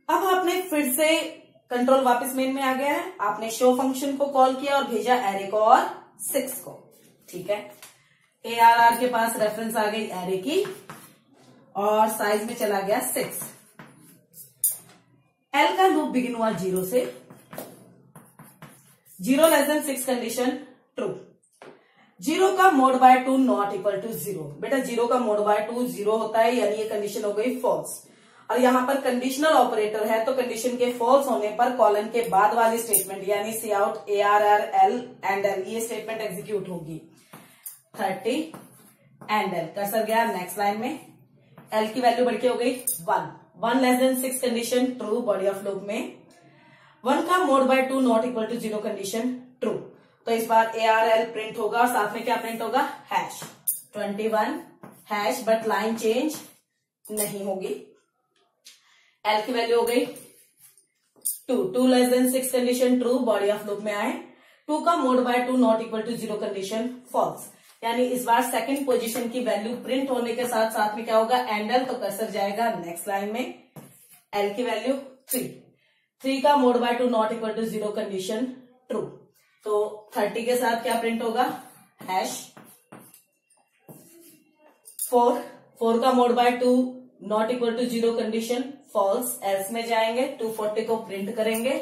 अब आपने फिर से कंट्रोल वापस मेन में आ गया है, आपने शो फंक्शन को कॉल किया और भेजा एरे को और 6 को। ठीक है। ARR के पास रेफरेंस आ गई एरे की और साइज में चला गया 6। L का लूप बिगिन हुआ 0 से, 0 लेस देन 6 कंडीशन ट्रू। 0 का mod by 2 not equal to 0। बेटा 0 का मोड बाय 2 0 होता है, यानी ये कंडीशन हो गई फॉल्स। और यहां पर कंडीशनल ऑपरेटर है तो कंडीशन के फॉल्स होने पर कॉलन के बाद वाली स्टेटमेंट यानी cout ARR L and L, ये स्टेटमेंट एग्जीक्यूट होगी। 30 एंड L, कर्सर गया नेक्स्ट लाइन में, L की वैल्यू बढ़ के हो गई 1, 1 less than 6 condition true, body of loop में। 1 का mod by 2 not equal to 0 condition true. तो इस बार ARL प्रिंट होगा और साथ में क्या प्रिंट होगा hash 21 hash, but line change नहीं होगी। L की वैल्यू हो गई 2, 2 less than 6 condition true, body of loop में आए। 2 का mod by 2 not equal to 0 condition false, यानी इस बार सेकंड पोजीशन की वैल्यू प्रिंट होने के साथ साथ में क्या होगा एंड L, तो कर्सर जाएगा नेक्स्ट लाइन में। L की वैल्यू 3, 3 का mod by 2 not equal to 0 condition true, तो 30 के साथ क्या प्रिंट होगा हैश 4, 4 का mod by 2 not equal to 0 condition false. Else में जाएंगे, 240 को प्रिंट करेंगे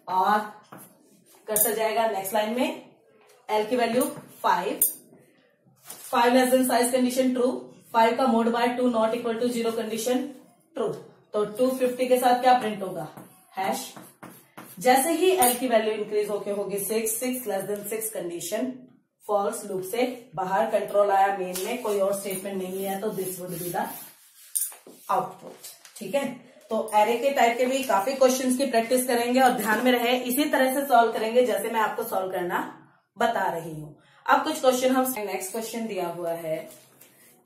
और कर्सर जाएगा नेक्स्ट लाइन में। L की value 5, 5 less than size condition true, 5 का mod by 2 not equal to 0 condition true, तो 250 के साथ क्या प्रिंट होगा हैश। जैसे ही L की वैल्यू इंक्रीज होके होगी 6, 6 less than 6 condition false, loop से बाहर। कंट्रोल आया मेन में, कोई और स्टेटमेंट नहीं है तो this would be the output. ठीक है, तो एरे के टाइप के भी काफी क्वेश्चंस की प्रैक्टिस करेंगे और ध्यान में रहे इसी तरह से सॉल्व करेंगे जैसे मैं आपको सॉल्व करना बता रही हूँ। अब कुछ क्वेश्चन हम नेक्स्ट क्वेश्चन दिया हुआ है,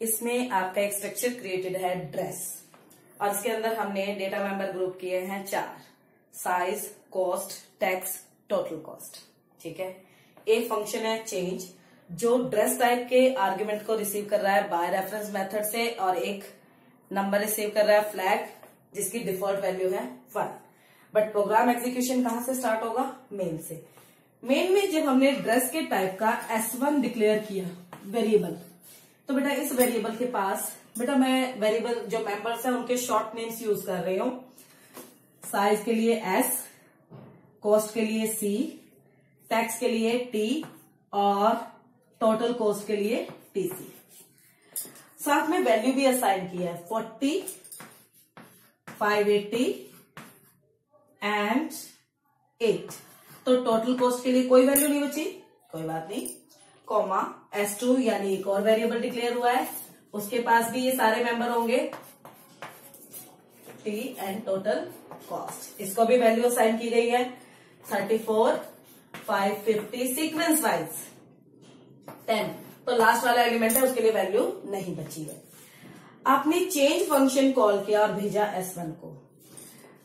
इसमें आपका एक स्ट्रक्चर क्रिएटेड है ड्रेस और इसके अंदर हमने डेटा मेंबर ग्रुप किए हैं 4, size, cost, tax, total cost. ठीक है, एक फंक्शन है चेंज जो ड्रेस टाइप के आर्ग्यूमेंट को रिसीव कर रहा है बाय रेफरेंस मेथड से और एक नंबर रिसीव कर रहा है फ्लैग जिसकी डिफॉल्ट वैल्यू है 1। बट प्रोग्राम एग्जीक्यूशन कहां से स्टार्ट होगा? मेन से। मेन में जब हमने ड्रेस के टाइप का S1 डिक्लेयर किया वेरिएबल, तो बेटा इस वेरिएबल के पास बेटा मैं वेरिएबल जो मेंबर्स हैं उनके शॉर्ट नेम्स यूज कर रही हूं। साइज के लिए S, कॉस्ट के लिए C, टैक्स के लिए T और टोटल कॉस्ट के लिए TC। साथ में वैल्यू भी असाइन किया है 40, 580 एंड 8। तो टोटल कॉस्ट के लिए कोई वैल्यू नहीं बची, कोई बात नहीं, कॉमा S2 यानी एक और वेरिएबल डिक्लेयर हुआ है, उसके पास भी ये सारे मेंबर होंगे T एंड टोटल कॉस्ट। इसको भी वैल्यू असाइन की गई है 34, 550 सीक्वेंस वाइज 10। तो लास्ट वाला एलिमेंट है उसके लिए वैल्यू नहीं बची है। आपने चेंज फंक्शन कॉल किया और भेजा S1 को।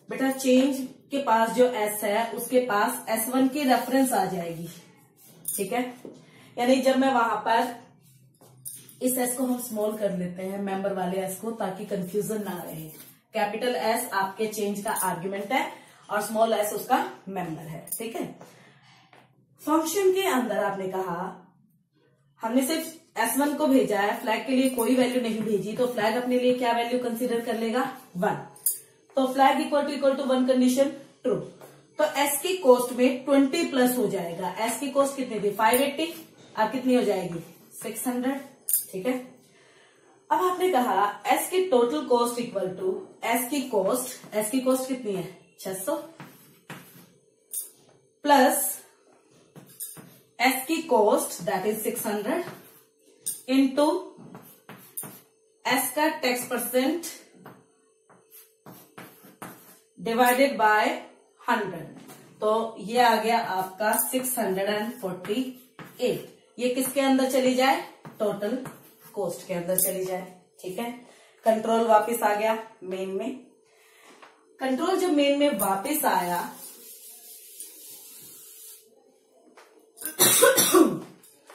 बेटा चेंज के पास जो S है उसके पास S1 की रेफरेंस आ जाएगी। ठीक है, यानी जब मैं वहां पर इस S को हम स्मॉल कर लेते हैं मेंबर वाले S को ताकि कंफ्यूजन ना रहे। कैपिटल S आपके चेंज का आर्ग्यूमेंट है और स्मॉल s उसका मेंबर है। ठीक है, फंक्शन के अंदर आपने कहा हमने सिर्फ S1 को भेजा है, फ्लैग के लिए कोई वैल्यू नहीं भेजी, तो फ्लैग अपने लिए क्या वैल्यू कंसीडर कर लेगा 1। तो flag equal to 1 condition true. तो S की कॉस्ट में 20 प्लस हो जाएगा। S की कॉस्ट कितनी थी 580, अब कितनी हो जाएगी 600। ठीक है, अब आपने कहा S की total cost equal to S की कॉस्ट कितनी है 600 प्लस S की cost that is 600 into S का टैक्स परसेंट डिवाइडेड बाय 100। तो ये आ गया आपका 648। ये किसके अंदर चली जाए? टोटल कॉस्ट के अंदर चली जाए। ठीक है, कंट्रोल वापस आ गया मेन में। कंट्रोल जब मेन में वापस आया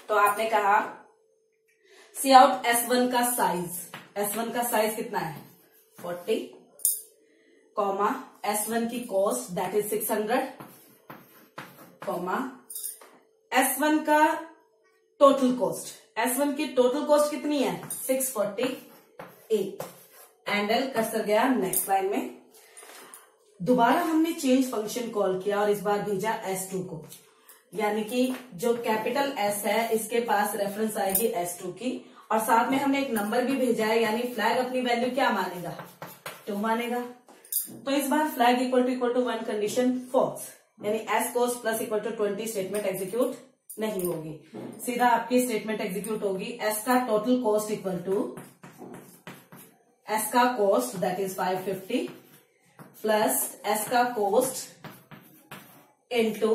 तो आपने कहा सी आउट S1 का साइज कितना है 40, कॉमा S1 की cost that is 600, comma S1 का टोटल कॉस्ट, S1 की टोटल कॉस्ट कितनी है 648। एंडल कर्सर गया नेक्स्ट लाइन में। दोबारा हमने चेंज फंक्शन कॉल किया और इस बार भेजा S2 को, यानी कि जो कैपिटल S है इसके पास रेफरेंस आएगी S2 की और साथ में हमने एक नंबर भी भेजा है, यानी फ्लैग अपनी वैल्यू क्या मानेगा 2 मानेगा। तो इस बार flag equal to 1 condition false, यानी S cost plus equal to 20 statement execute नहीं होगी, सीधा आपकी स्टेटमेंट एग्जीक्यूट होगी S का total cost equal to S का cost that is 550 plus S का कॉस्ट इनटू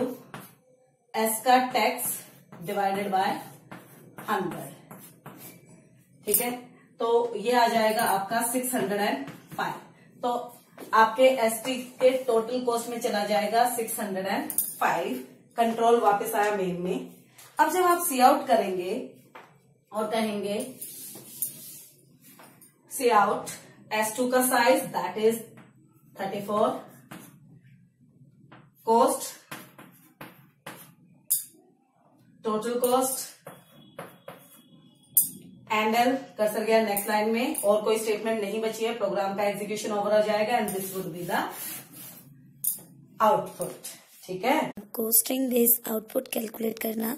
S का टैक्स डिवाइडेड बाय 100। ठीक है, तो ये आ जाएगा आपका 605। तो आपके ST के टोटल कॉस्ट में चला जाएगा 605। कंट्रोल वापस आया मेन में। अब जब आप सी आउट करेंगे और कहेंगे सी आउट S2 का size that is 34, cost total cost, endl cursor गया नेक्स्ट लाइन में और कोई स्टेटमेंट नहीं बची है, प्रोग्राम का एग्जीक्यूशन ओवर हो जाएगा and this would be the output. ठीक है, आपको स्ट्रिंग बेस्ड आउटपुट कैलकुलेट करना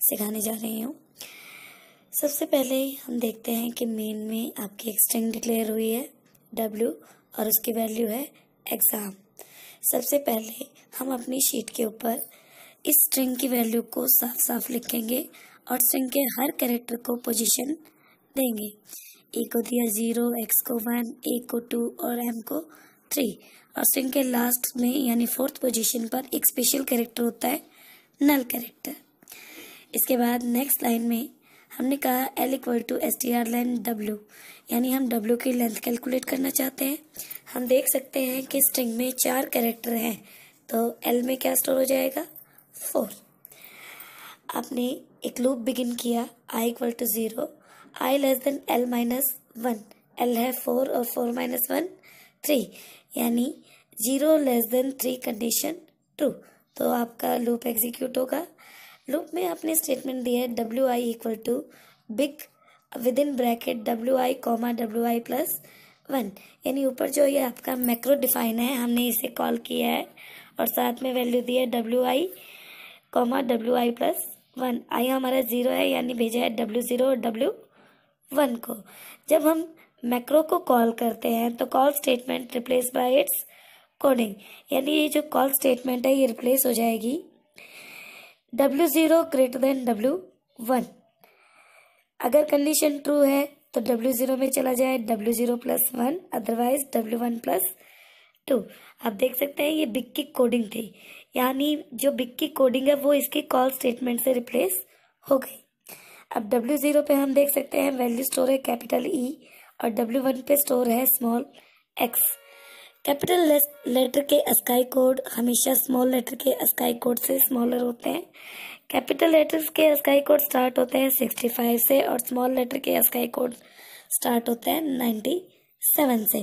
सिखाने जा रही हूँ। सबसे पहले हम देखते हैं कि मेन में आपकी एक स्ट्रिंग डिक्लेयर हुई है W और उसकी वैल्यू है एग्जाम। सबसे पहले हम अपनी शीट के ऊपर इस स्ट्रिंग की वैल्यू को साफ साफ लिखेंगे और स्ट्रिंग के हर कैरेक्टर को पोजीशन देंगे। ए को दिया 0, एक्स को 1, ए को 2 और एम को 3। और स्ट्रिंग के लास्ट में यानी 4th पोजीशन पर एक स्पेशल कैरेक्टर होता है, नल कैरेक्टर। इसके बाद नेक्स्ट लाइन में हमने कहा L equal to strlen W, यानी हम W की लेंथ कैलकुलेट करना चाहते हैं। हम देख सकते हैं कि स्ट्रिंग में 4 कैरेक्टर हैं, तो L में क्या स्टोर हो जाएगा, 4। आपने एक लूप बिगिन किया I equal to 0, I less than L minus 1, L है 4 और 4 माइनस 1 3, यानी 0 लेस देन 3 कंडीशन ट्रू। तो आपका लूप एग्जीक्यूट होगा। लूप में आपने स्टेटमेंट दिया है WI equal to big with in bracket WI comma WI plus 1, यानी ऊपर जो ये आपका मैक्रो डिफाइन है हमने इसे कॉल किया है और साथ में वैल्यू दी है WI कॉमा WI प्लस 1। आई हमारा 0 है यानी भेजा है W0 और W1 को। जब हम मैक्रो को कॉल करते हैं तो call statement replace by it's coding, यानी ये जो कॉल स्टेटमेंट है ये रिप्लेस हो जाएगी W0 ग्रेटर देन W1। अगर कंडीशन ट्रू है तो W0 में चला जाए W0 plus 1, otherwise W1 plus 2। आप देख सकते हैं ये बिग की कोडिंग थी, यानी जो बिग की कोडिंग है वो इसकी कॉल स्टेटमेंट से रिप्लेस हो गई। अब W0 पे हम देख सकते हैं वैल्यू स्टोर है कैपिटल E और W1 पे स्टोर है स्मॉल x। कैपिटल लेटर के अस्काई कोड हमेशा स्मॉल लेटर के अस्काई कोड से स्मॉलर होते हैं। कैपिटल लेटर्स के अस्काई कोड स्टार्ट होते हैं 65 से और स्मॉल लेटर के अस्काई कोड स्टार्ट होते हैं 97 से,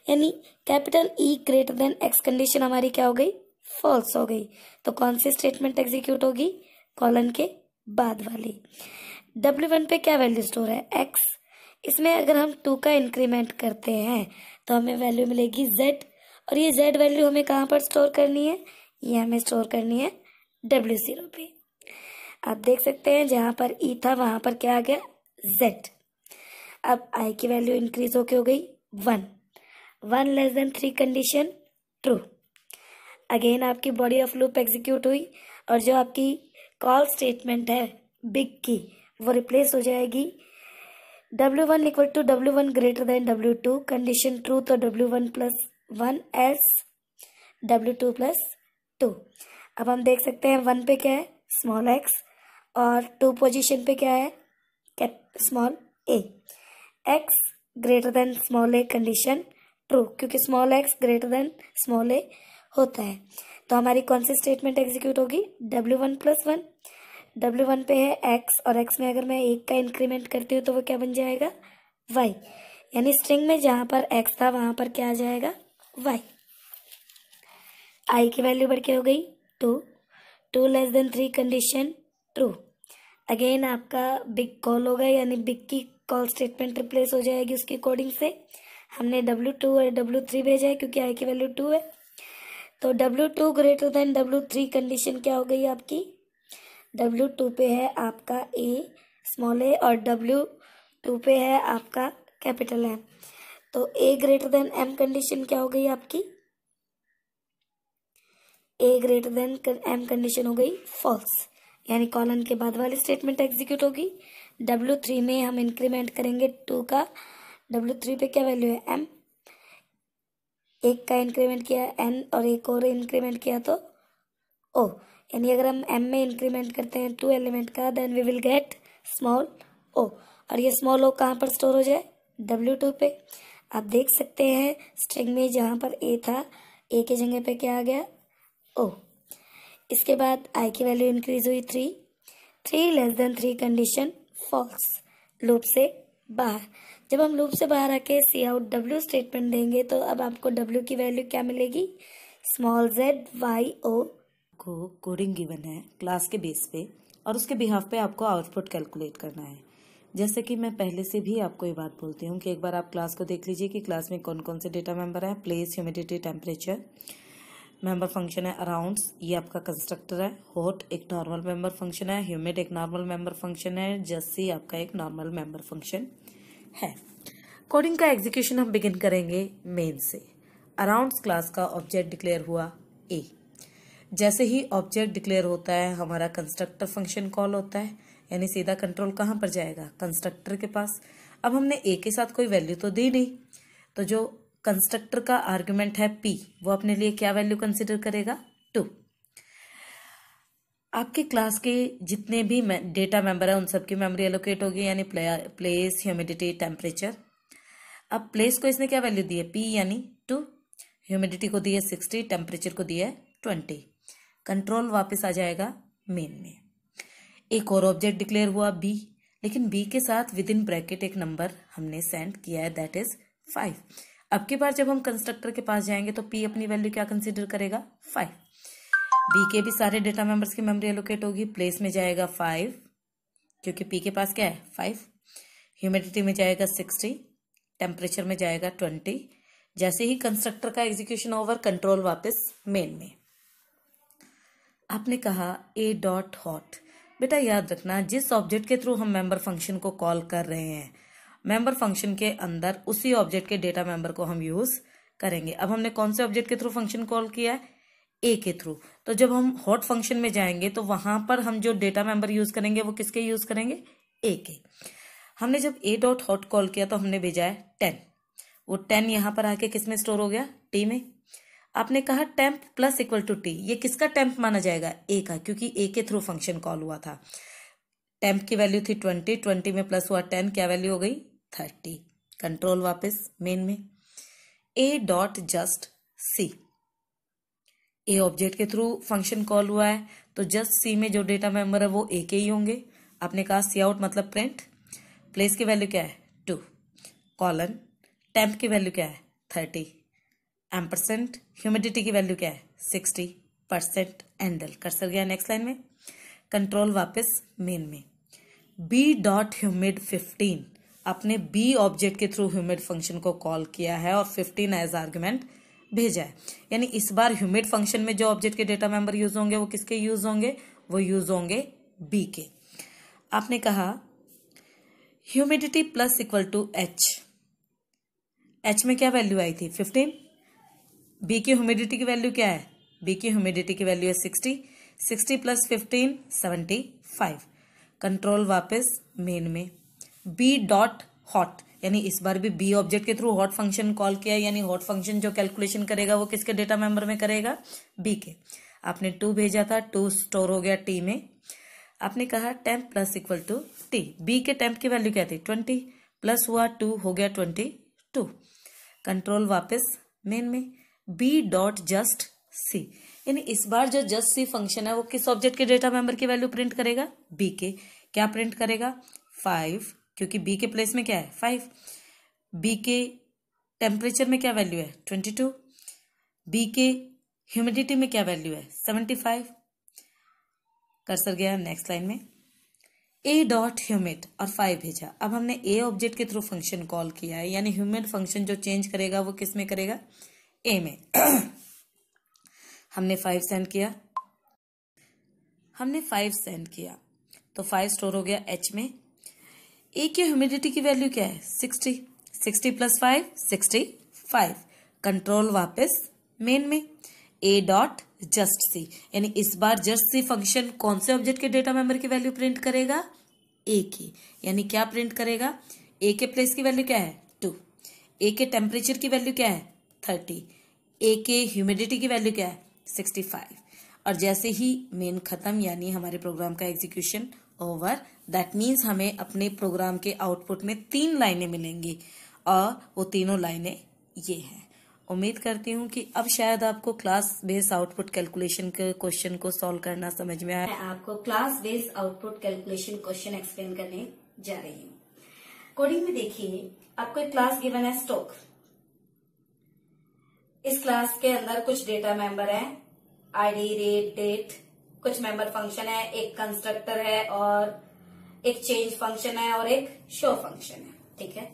यानी capital E greater than x condition हमारी क्या हो गई, फॉल्स हो गई। तो कौन सी स्टेटमेंट एग्जीक्यूट होगी, कॉलन के बाद वाली। W1 पे क्या वैल्यू स्टोर है, x। इसमें अगर हम 2 का इंक्रीमेंट करते हैं तो हमें वैल्यू मिलेगी z, और ये z वैल्यू हमें कहाँ पर स्टोर करनी है, ये हमें स्टोर करनी है W0 पे। आप देख सकते हैं जहाँ पर E था वहाँ पर क्या आ गया, z। अब I की वैल्यू इंक्रीज होके हो गई 1 less than 3 condition true. Again आपकी बॉडी ऑफ लूप एग्जीक्यूट हुई और जो आपकी कॉल स्टेटमेंट है बिग की वो रिप्लेस हो जाएगी W1 equal to W1 greater than W2, condition true तो W1 plus 1 S W2 plus 2। अब हम देख सकते हैं 1 पे क्या है, स्मॉल x, और 2 पोजीशन पे क्या है, small a। x greater than small a condition true, क्योंकि small x greater than small a होता है। तो हमारी कौन सी स्टेटमेंट एग्जीक्यूट होगी, W1 प्लस 1। W1 पे है x और x में अगर मैं 1 का इंक्रीमेंट करती हूँ तो वो क्या बन जाएगा, y, यानी स्ट्रिंग में जहाँ पर x था वहाँ पर क्या आ जाएगा, y। I की वैल्यू बढ़ के हो गई 2 less than 3 condition true. Again आपका बिग कॉल होगा, यानी बिग की कॉल स्टेटमेंट रिप्लेस हो जाएगी उसकी कोडिंग से। हमने W2 और W3 भेजा है क्योंकि I की वैल्यू 2 है, तो W2 greater than W3 condition क्या हो गई आपकी, W2 पे है आपका A स्मॉल a और W2 पे है आपका कैपिटल M, तो A greater than M condition क्या हो गई आपकी, A greater than M condition हो गई फॉल्स, यानी कॉलन के बाद वाली स्टेटमेंट एग्जीक्यूट होगी। W3 में हम इंक्रीमेंट करेंगे 2 का, W3 पे क्या वैल्यू है M, 1 का इंक्रीमेंट किया N और एक और इंक्रीमेंट किया तो O, यानी अगर हम M में इंक्रीमेंट करते हैं 2 एलिमेंट का then we will get small o, और ये स्मॉल o कहाँ पर स्टोर हो जाए, W2 पे। आप देख सकते हैं स्ट्रिंग में जहाँ पर A था A की जगह पे क्या आ गया, O। इसके बाद I की वैल्यू इंक्रीज हुई 3 less than 3 condition false, loop से बाहर। जब हम लूप से बाहर आके सी आउट W स्टेटमेंट देंगे तो अब आपको W की वैल्यू क्या मिलेगी, स्मॉल z y o। को कोडिंग गिवन है क्लास के बेस पे और उसके बिहाफ पे आपको आउटपुट कैलकुलेट करना है। जैसे कि मैं पहले से भी आपको ये बात बोलती हूँ कि एक बार आप क्लास को देख लीजिए कि क्लास में कौन कौन से डेटा मेंबर है, place, humidity, temperature, member function है अराउंड्स, ये आपका कंस्ट्रक्टर है, हॉट एक नॉर्मल मेंबर फंक्शन है, ह्यूमिड एक नॉर्मल मेंबर फंक्शन है, जस्सी आपका एक नॉर्मल मेंबर फंक्शन है। कोडिंग का एग्जीक्यूशन हम बिगिन करेंगे मेन से। अराउंड्स क्लास का ऑब्जेक्ट डिक्लेयर हुआ ए। जैसे ही ऑब्जेक्ट डिक्लेयर होता है हमारा कंस्ट्रक्टर फंक्शन कॉल होता है, यानी सीधा कंट्रोल कहाँ पर जाएगा, कंस्ट्रक्टर के पास। अब हमने ए के साथ कोई वैल्यू तो दी नहीं, तो जो कंस्ट्रक्टर का आर्गुमेंट है पी, वो अपने लिए क्या वैल्यू कंसिडर करेगा, 2। आपके क्लास के जितने भी डेटा मेंबर है उन सबकी मेमोरी एलोकेट होगी, यानी प्लेस, ह्यूमिडिटी, टेम्परेचर। अब प्लेस को इसने क्या वैल्यू दी है, पी यानी 2, ह्यूमिडिटी को दी है 60, टेम्परेचर को दिया है 20। कंट्रोल वापस आ जाएगा मेन में। एक और ऑब्जेक्ट डिक्लेयर हुआ बी, लेकिन बी के साथ विद इन ब्रैकेट एक नंबर हमने सेंड किया है, दैट इज 5। अब की बार जब हम कंस्ट्रक्टर के पास जाएंगे तो पी अपनी वैल्यू क्या कंसिडर करेगा, 5। बी के भी सारे डेटा मेंबर्स की मेमोरी एलोकेट होगी, प्लेस में जाएगा 5 क्योंकि पी के पास क्या है 5, ह्यूमिडिटी में जाएगा 60, टेम्परेचर में जाएगा 20। जैसे ही कंस्ट्रक्टर का एग्जीक्यूशन ओवर, कंट्रोल वापस मेन में। आपने कहा ए डॉट हॉट, बेटा याद रखना जिस ऑब्जेक्ट के थ्रू हम मेंबर फंक्शन को कॉल कर रहे हैं, मेंबर फंक्शन के अंदर उसी ऑब्जेक्ट के डेटा मेंबर को हम यूज करेंगे। अब हमने कौन से ऑब्जेक्ट के थ्रू फंक्शन कॉल किया है, ए के थ्रू, तो जब हम हॉट फंक्शन में जाएंगे तो वहां पर हम जो डेटा मेंबर यूज करेंगे वो किसके यूज करेंगे, ए के। हमने जब ए डॉट हॉट कॉल किया तो हमने भेजा है 10, वो 10 यहां पर आके किस में स्टोर हो गया, टी में। आपने कहा टेम्प प्लस इक्वल टू टी, ये किसका टेम्प माना जाएगा, ए का, क्योंकि ए के थ्रू फंक्शन कॉल हुआ था। टेम्प की वैल्यू थी 20, 20 में प्लस हुआ 10, क्या वैल्यू हो गई 30। कंट्रोल वापस मेन में। ए डॉट जस्ट सी, ए ऑब्जेक्ट के थ्रू फंक्शन कॉल हुआ है तो जस्ट सी में जो डेटा मेंबर है वो ए के ही होंगे। आपने कहा सी आउट मतलब प्रिंट, प्लेस की वैल्यू क्या है 2, कॉलन, टेम्प की वैल्यू क्या है 30, एम्परसेंट, ह्यूमिडिटी की वैल्यू क्या है 60%, एंडल। कर्सर गया नेक्स्ट लाइन में। कंट्रोल वापस मेन में। बी डॉट ह्यूमिड 15, आपने बी ऑब्जेक्ट के थ्रू ह्यूमिड फंक्शन को कॉल किया है और 15 एज आर्गुमेंट भेजा है, यानी इस बार ह्यूमिड फंक्शन में जो ऑब्जेक्ट के डेटा मेंबर यूज होंगे वो किसके यूज होंगे, वो यूज होंगे बी के। आपने कहा humidity plus equal to H, H में क्या वैल्यू आई थी 15, बी की ह्यूमिडिटी की वैल्यू क्या है, बी की ह्यूमिडिटी की वैल्यू है 60, 60 प्लस 15 75। कंट्रोल वापस मेन में। बी डॉट हॉट, यानी इस बार भी बी ऑब्जेक्ट के थ्रू हॉट फंक्शन कॉल किया, यानी हॉट फंक्शन जो कैलकुलेशन करेगा वो किसके डेटा मेंबर में करेगा, बी के। आपने 2 भेजा था, 2 स्टोर हो गया टी में। आपने कहा temp plus equal to T, B के टेम्प की वैल्यू क्या थी 20, प्लस हुआ 2 हो गया 22। कंट्रोल वापस मेन में। बी डॉट जस्ट सी, यानी इस बार जो जस्ट सी फंक्शन है वो किस ऑब्जेक्ट के डेटा मेंबर की वैल्यू प्रिंट करेगा, बी के। क्या प्रिंट करेगा 5, क्योंकि बी के प्लेस में क्या है 5, बी के टेम्परेचर में क्या वैल्यू है 22, बी के ह्यूमिडिटी में क्या वैल्यू है 75। कर्सर गया नेक्स्ट लाइन में। ए डॉट ह्यूमिड और 5 भेजा। अब हमने ए ऑब्जेक्ट के थ्रू फंक्शन कॉल किया है, यानी ह्यूमिड फंक्शन जो चेंज करेगा वो किस में करेगा, ए में। हमने 5 सेंड किया, तो 5 स्टोर हो गया एच में। ए की ह्यूमिडिटी की वैल्यू क्या है 60, 60 प्लस 5 65। कंट्रोल वापस मेन में। ए डॉट जस्ट सी, यानी इस बार जस्ट सी फंक्शन कौन से ऑब्जेक्ट के डेटा मेंबर की वैल्यू प्रिंट करेगा, ए की। यानी क्या प्रिंट करेगा, ए के प्लेस की वैल्यू क्या है 2, ए के टेम्परेचर की वैल्यू क्या है 30, ए के ह्यूमिडिटी की वैल्यू क्या है 65। और जैसे ही मेन खत्म, यानी हमारे प्रोग्राम का एग्जीक्यूशन ओवर, दैट मीन्स हमें अपने प्रोग्राम के आउटपुट में 3 लाइनें मिलेंगी और वो तीनों लाइनें ये हैं। उम्मीद करती हूँ कि अब शायद आपको क्लास बेस आउटपुट कैलकुलेशन के क्वेश्चन को सॉल्व करना समझ में आया। मैं आपको class base output calculation question explain करने जा रही हूँ। कोडिंग में देखिए, आपको एक क्लास गिवन है स्टॉक। इस क्लास के अंदर कुछ डेटा मेंबर है, आईडी, रेट, डेट, कुछ मेंबर फंक्शन है, एक कंस्ट्रक्टर है और एक चेंज फंक्शन है और एक शो फंक्शन है। ठीक है,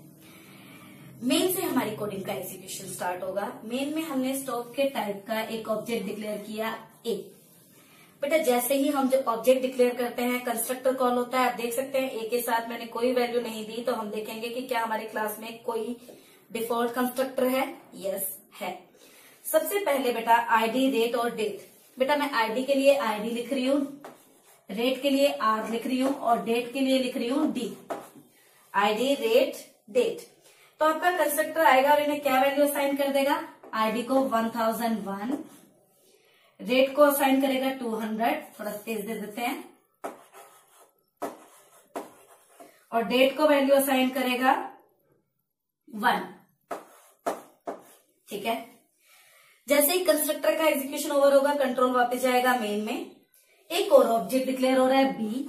मेन से हमारी कोडिंग का एग्जीक्यूशन स्टार्ट होगा। मेन में हमने स्टॉक के टाइप का एक ऑब्जेक्ट डिक्लेयर किया ए। बेटा जैसे ही हम जो ऑब्जेक्ट डिक्लेयर करते हैं कंस्ट्रक्टर कॉल होता है। आप देख सकते हैं ए के साथ मैंने कोई वैल्यू नहीं दी, तो हम देखेंगे कि क्या हमारी क्लास में कोई डिफॉल्ट कंस्ट्रक्टर है। यस है। सबसे पहले बेटा आईडी, रेट और डेट। बेटा मैं आईडी के लिए आईडी लिख रही हूँ, रेट के लिए आर लिख रही हूं और डेट के लिए लिख रही हूं डी। ID, rate, date. तो आपका कंस्ट्रक्टर आएगा और इन्हें क्या वैल्यू असाइन कर देगा? आईडी को 1001, रेट को असाइन करेगा 200, थोड़ा तेज दे देते हैं, और डेट को वैल्यू असाइन करेगा 1। ठीक है। जैसे ही कंस्ट्रक्टर का एग्जीक्यूशन ओवर होगा, कंट्रोल वापस जाएगा मेन में। एक और ऑब्जेक्ट डिक्लेयर हो रहा है बी।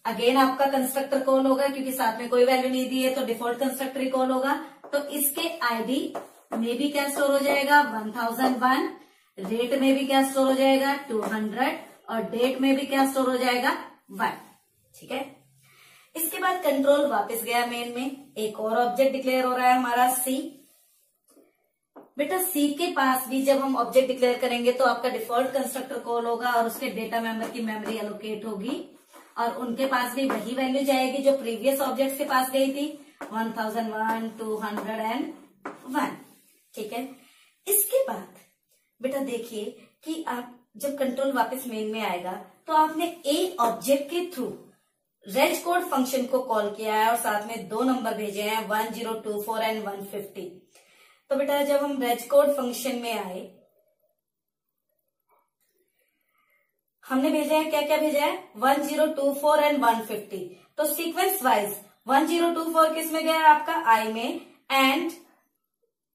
अगेन आपका कंस्ट्रक्टर कॉल होगा, क्योंकि साथ में कोई वैल्यू नहीं दी है तो डिफॉल्ट कंस्ट्रक्टर ही कॉल होगा। तो इसके आईडी में भी क्या स्टोर हो जाएगा? 1001, रेट में भी क्या स्टोर हो जाएगा? 200, और डेट में भी क्या स्टोर हो जाएगा? 1। ठीक है। इसके बाद कंट्रोल वापस गया मेन में। एक और ऑब्जेक्ट डिक्लेयर हो रहा है हमारा सी। बेटा सी के पास भी जब हम ऑब्जेक्ट डिक्लेयर करेंगे तो आपका डिफॉल्ट कंस्ट्रक्टर कॉल होगा और उसके डेटा मेंबर की मेमोरी एलोकेट होगी, और उनके पास भी वही वैल्यू जाएगी जो प्रीवियस ऑब्जेक्ट के पास गई थी, 1001, 201। ठीक है। इसके बाद बेटा देखिए कि आप जब कंट्रोल वापस मेन में आएगा तो आपने ए ऑब्जेक्ट के थ्रू रेज कोड फंक्शन को कॉल किया है और साथ में 2 नंबर भेजे हैं, 1024 एंड 150। तो बेटा जब हम रेज कोड फंक्शन में आए, हमने भेजा है क्या क्या भेजा है? 1024 एंड 150। तो सीक्वेंस वाइज 1024 किस में गया? आपका आई में, एंड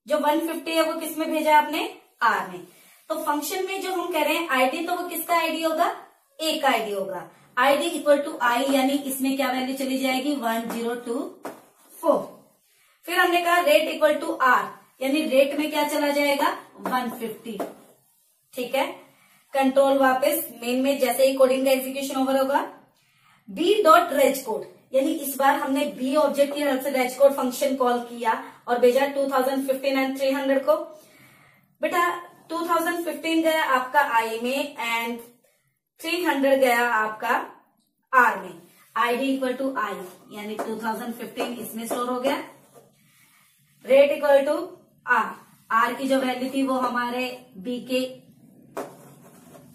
जो 150 है वो किस में भेजा आपने? आर में। तो फंक्शन में जो हम कह रहे हैं आईडी, तो वो किसका आईडी होगा? ए का आईडी होगा। आईडी इक्वल टू आई, यानी इसमें क्या वैल्यू चली जाएगी? 1024। फिर हमने कहा रेट इक्वल टू आर, यानी रेट में क्या चला जाएगा? 150। ठीक है। कंट्रोल वापस मेन में जैसे ही कोडिंग का एग्जीक्यूशन ओवर होगा, बी डॉट रेज कोड, यानी इस बार हमने बी ऑब्जेक्ट की हेल्प से रेज कोड फंक्शन कॉल किया और भेजा 2015 एंड 300 को। बेटा 2015 गया आपका आई में एंड 300 गया आपका आर में। आईडी इक्वल टू आई, यानी 2015 इसमें स्टोर हो गया। Rate equal to R, R की जो वैल्यू थी वो हमारे बी के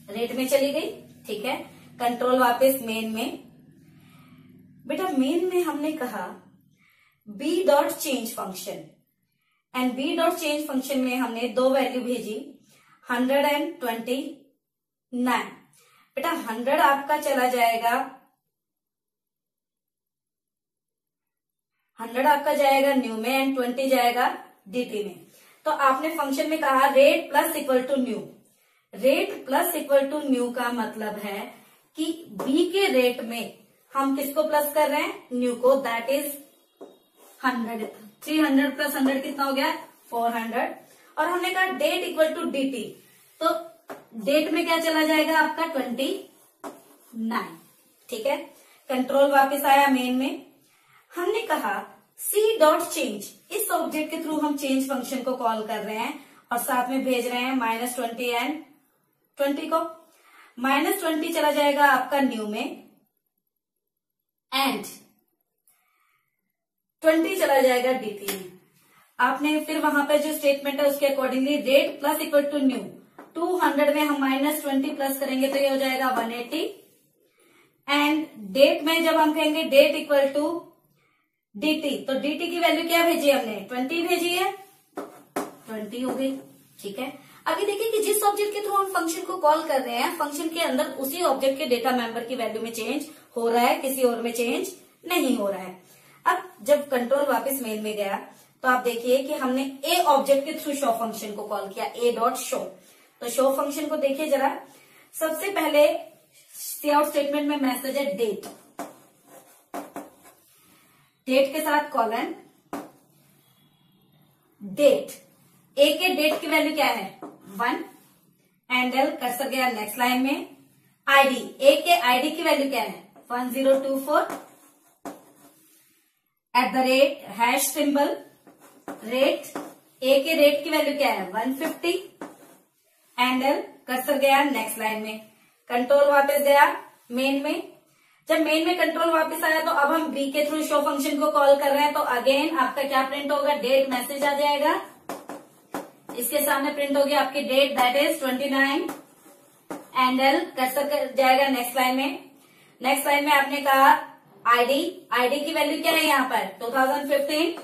रेट में चली गई। ठीक है। कंट्रोल वापस मेन में। बेटा मेन में हमने कहा B dot change function, and B dot change function में हमने 2 वैल्यू भेजी, 100 एंड 29। बेटा 100 आपका चला जाएगा, 100 आपका जाएगा न्यू में एंड 20 जाएगा डीटी में। तो आपने फंक्शन में कहा rate plus equal to new. Rate plus equal to new का मतलब है कि बी के रेट में हम किसको प्लस कर रहे हैं? न्यू को, दैट इज 100। 300 प्लस 100 कितना हो गया? 400। और हमने कहा डेट इक्वल टू डीटी, तो डेट में क्या चला जाएगा आपका? 29। ठीक है। कंट्रोल वापस आया मेन में। हमने कहा सी डॉट चेंज, इस ऑब्जेक्ट के थ्रू हम चेंज फंक्शन को कॉल कर रहे हैं और साथ में भेज रहे हैं -20 एंड 20 को। -20 चला जाएगा आपका न्यू में एंड 20 चला जाएगा डीटी में। आपने फिर वहां पे जो स्टेटमेंट है उसके accordingly rate plus equal to new, 200 में हम -20 प्लस करेंगे तो ये हो जाएगा 180। एंड डेट में जब हम कहेंगे डेट इक्वल टू डीटी, तो डीटी की वैल्यू क्या भेजी हमने? 20 भेजी है, 20 हो गई। ठीक है। अभी देखिए कि जिस ऑब्जेक्ट के थ्रू हम फंक्शन को कॉल कर रहे हैं, फंक्शन के अंदर उसी ऑब्जेक्ट के डेटा मेंबर की वैल्यू में चेंज हो रहा है, किसी और में चेंज नहीं हो रहा है। अब जब कंट्रोल वापस मेन में गया तो आप देखिए कि हमने ए ऑब्जेक्ट के थ्रू शो फंक्शन को कॉल किया, ए डॉट शो। तो शो फंक्शन को देखिए जरा। सबसे पहले सी आउट स्टेटमेंट में मैसेज है डेट, डेट के साथ कॉलन डेट। ए के डेट की वैल्यू क्या है? 1। एंडल कर्सर गया नेक्स्ट लाइन में। आईडी, ए के आईडी की वैल्यू क्या है? 1024 @ हैश सिंबल रेट, ए के रेट की वैल्यू क्या है? 150। एंडल कर्सर गया नेक्स्ट लाइन में। कंट्रोल वापस गया मेन में। जब मेन में कंट्रोल वापस आया तो अब हम बी के थ्रू शो फंक्शन को कॉल कर रहे हैं, तो अगेन आपका क्या प्रिंट होगा? डेट मैसेज आ जाएगा। इसके सामने प्रिंट होगी आपकी date, that is 29 and L cursor जाएगा नेक्स्ट लाइन में। नेक्स्ट लाइन में आपने कहा आईडी, आईडी की वैल्यू क्या है यहाँ पर 2015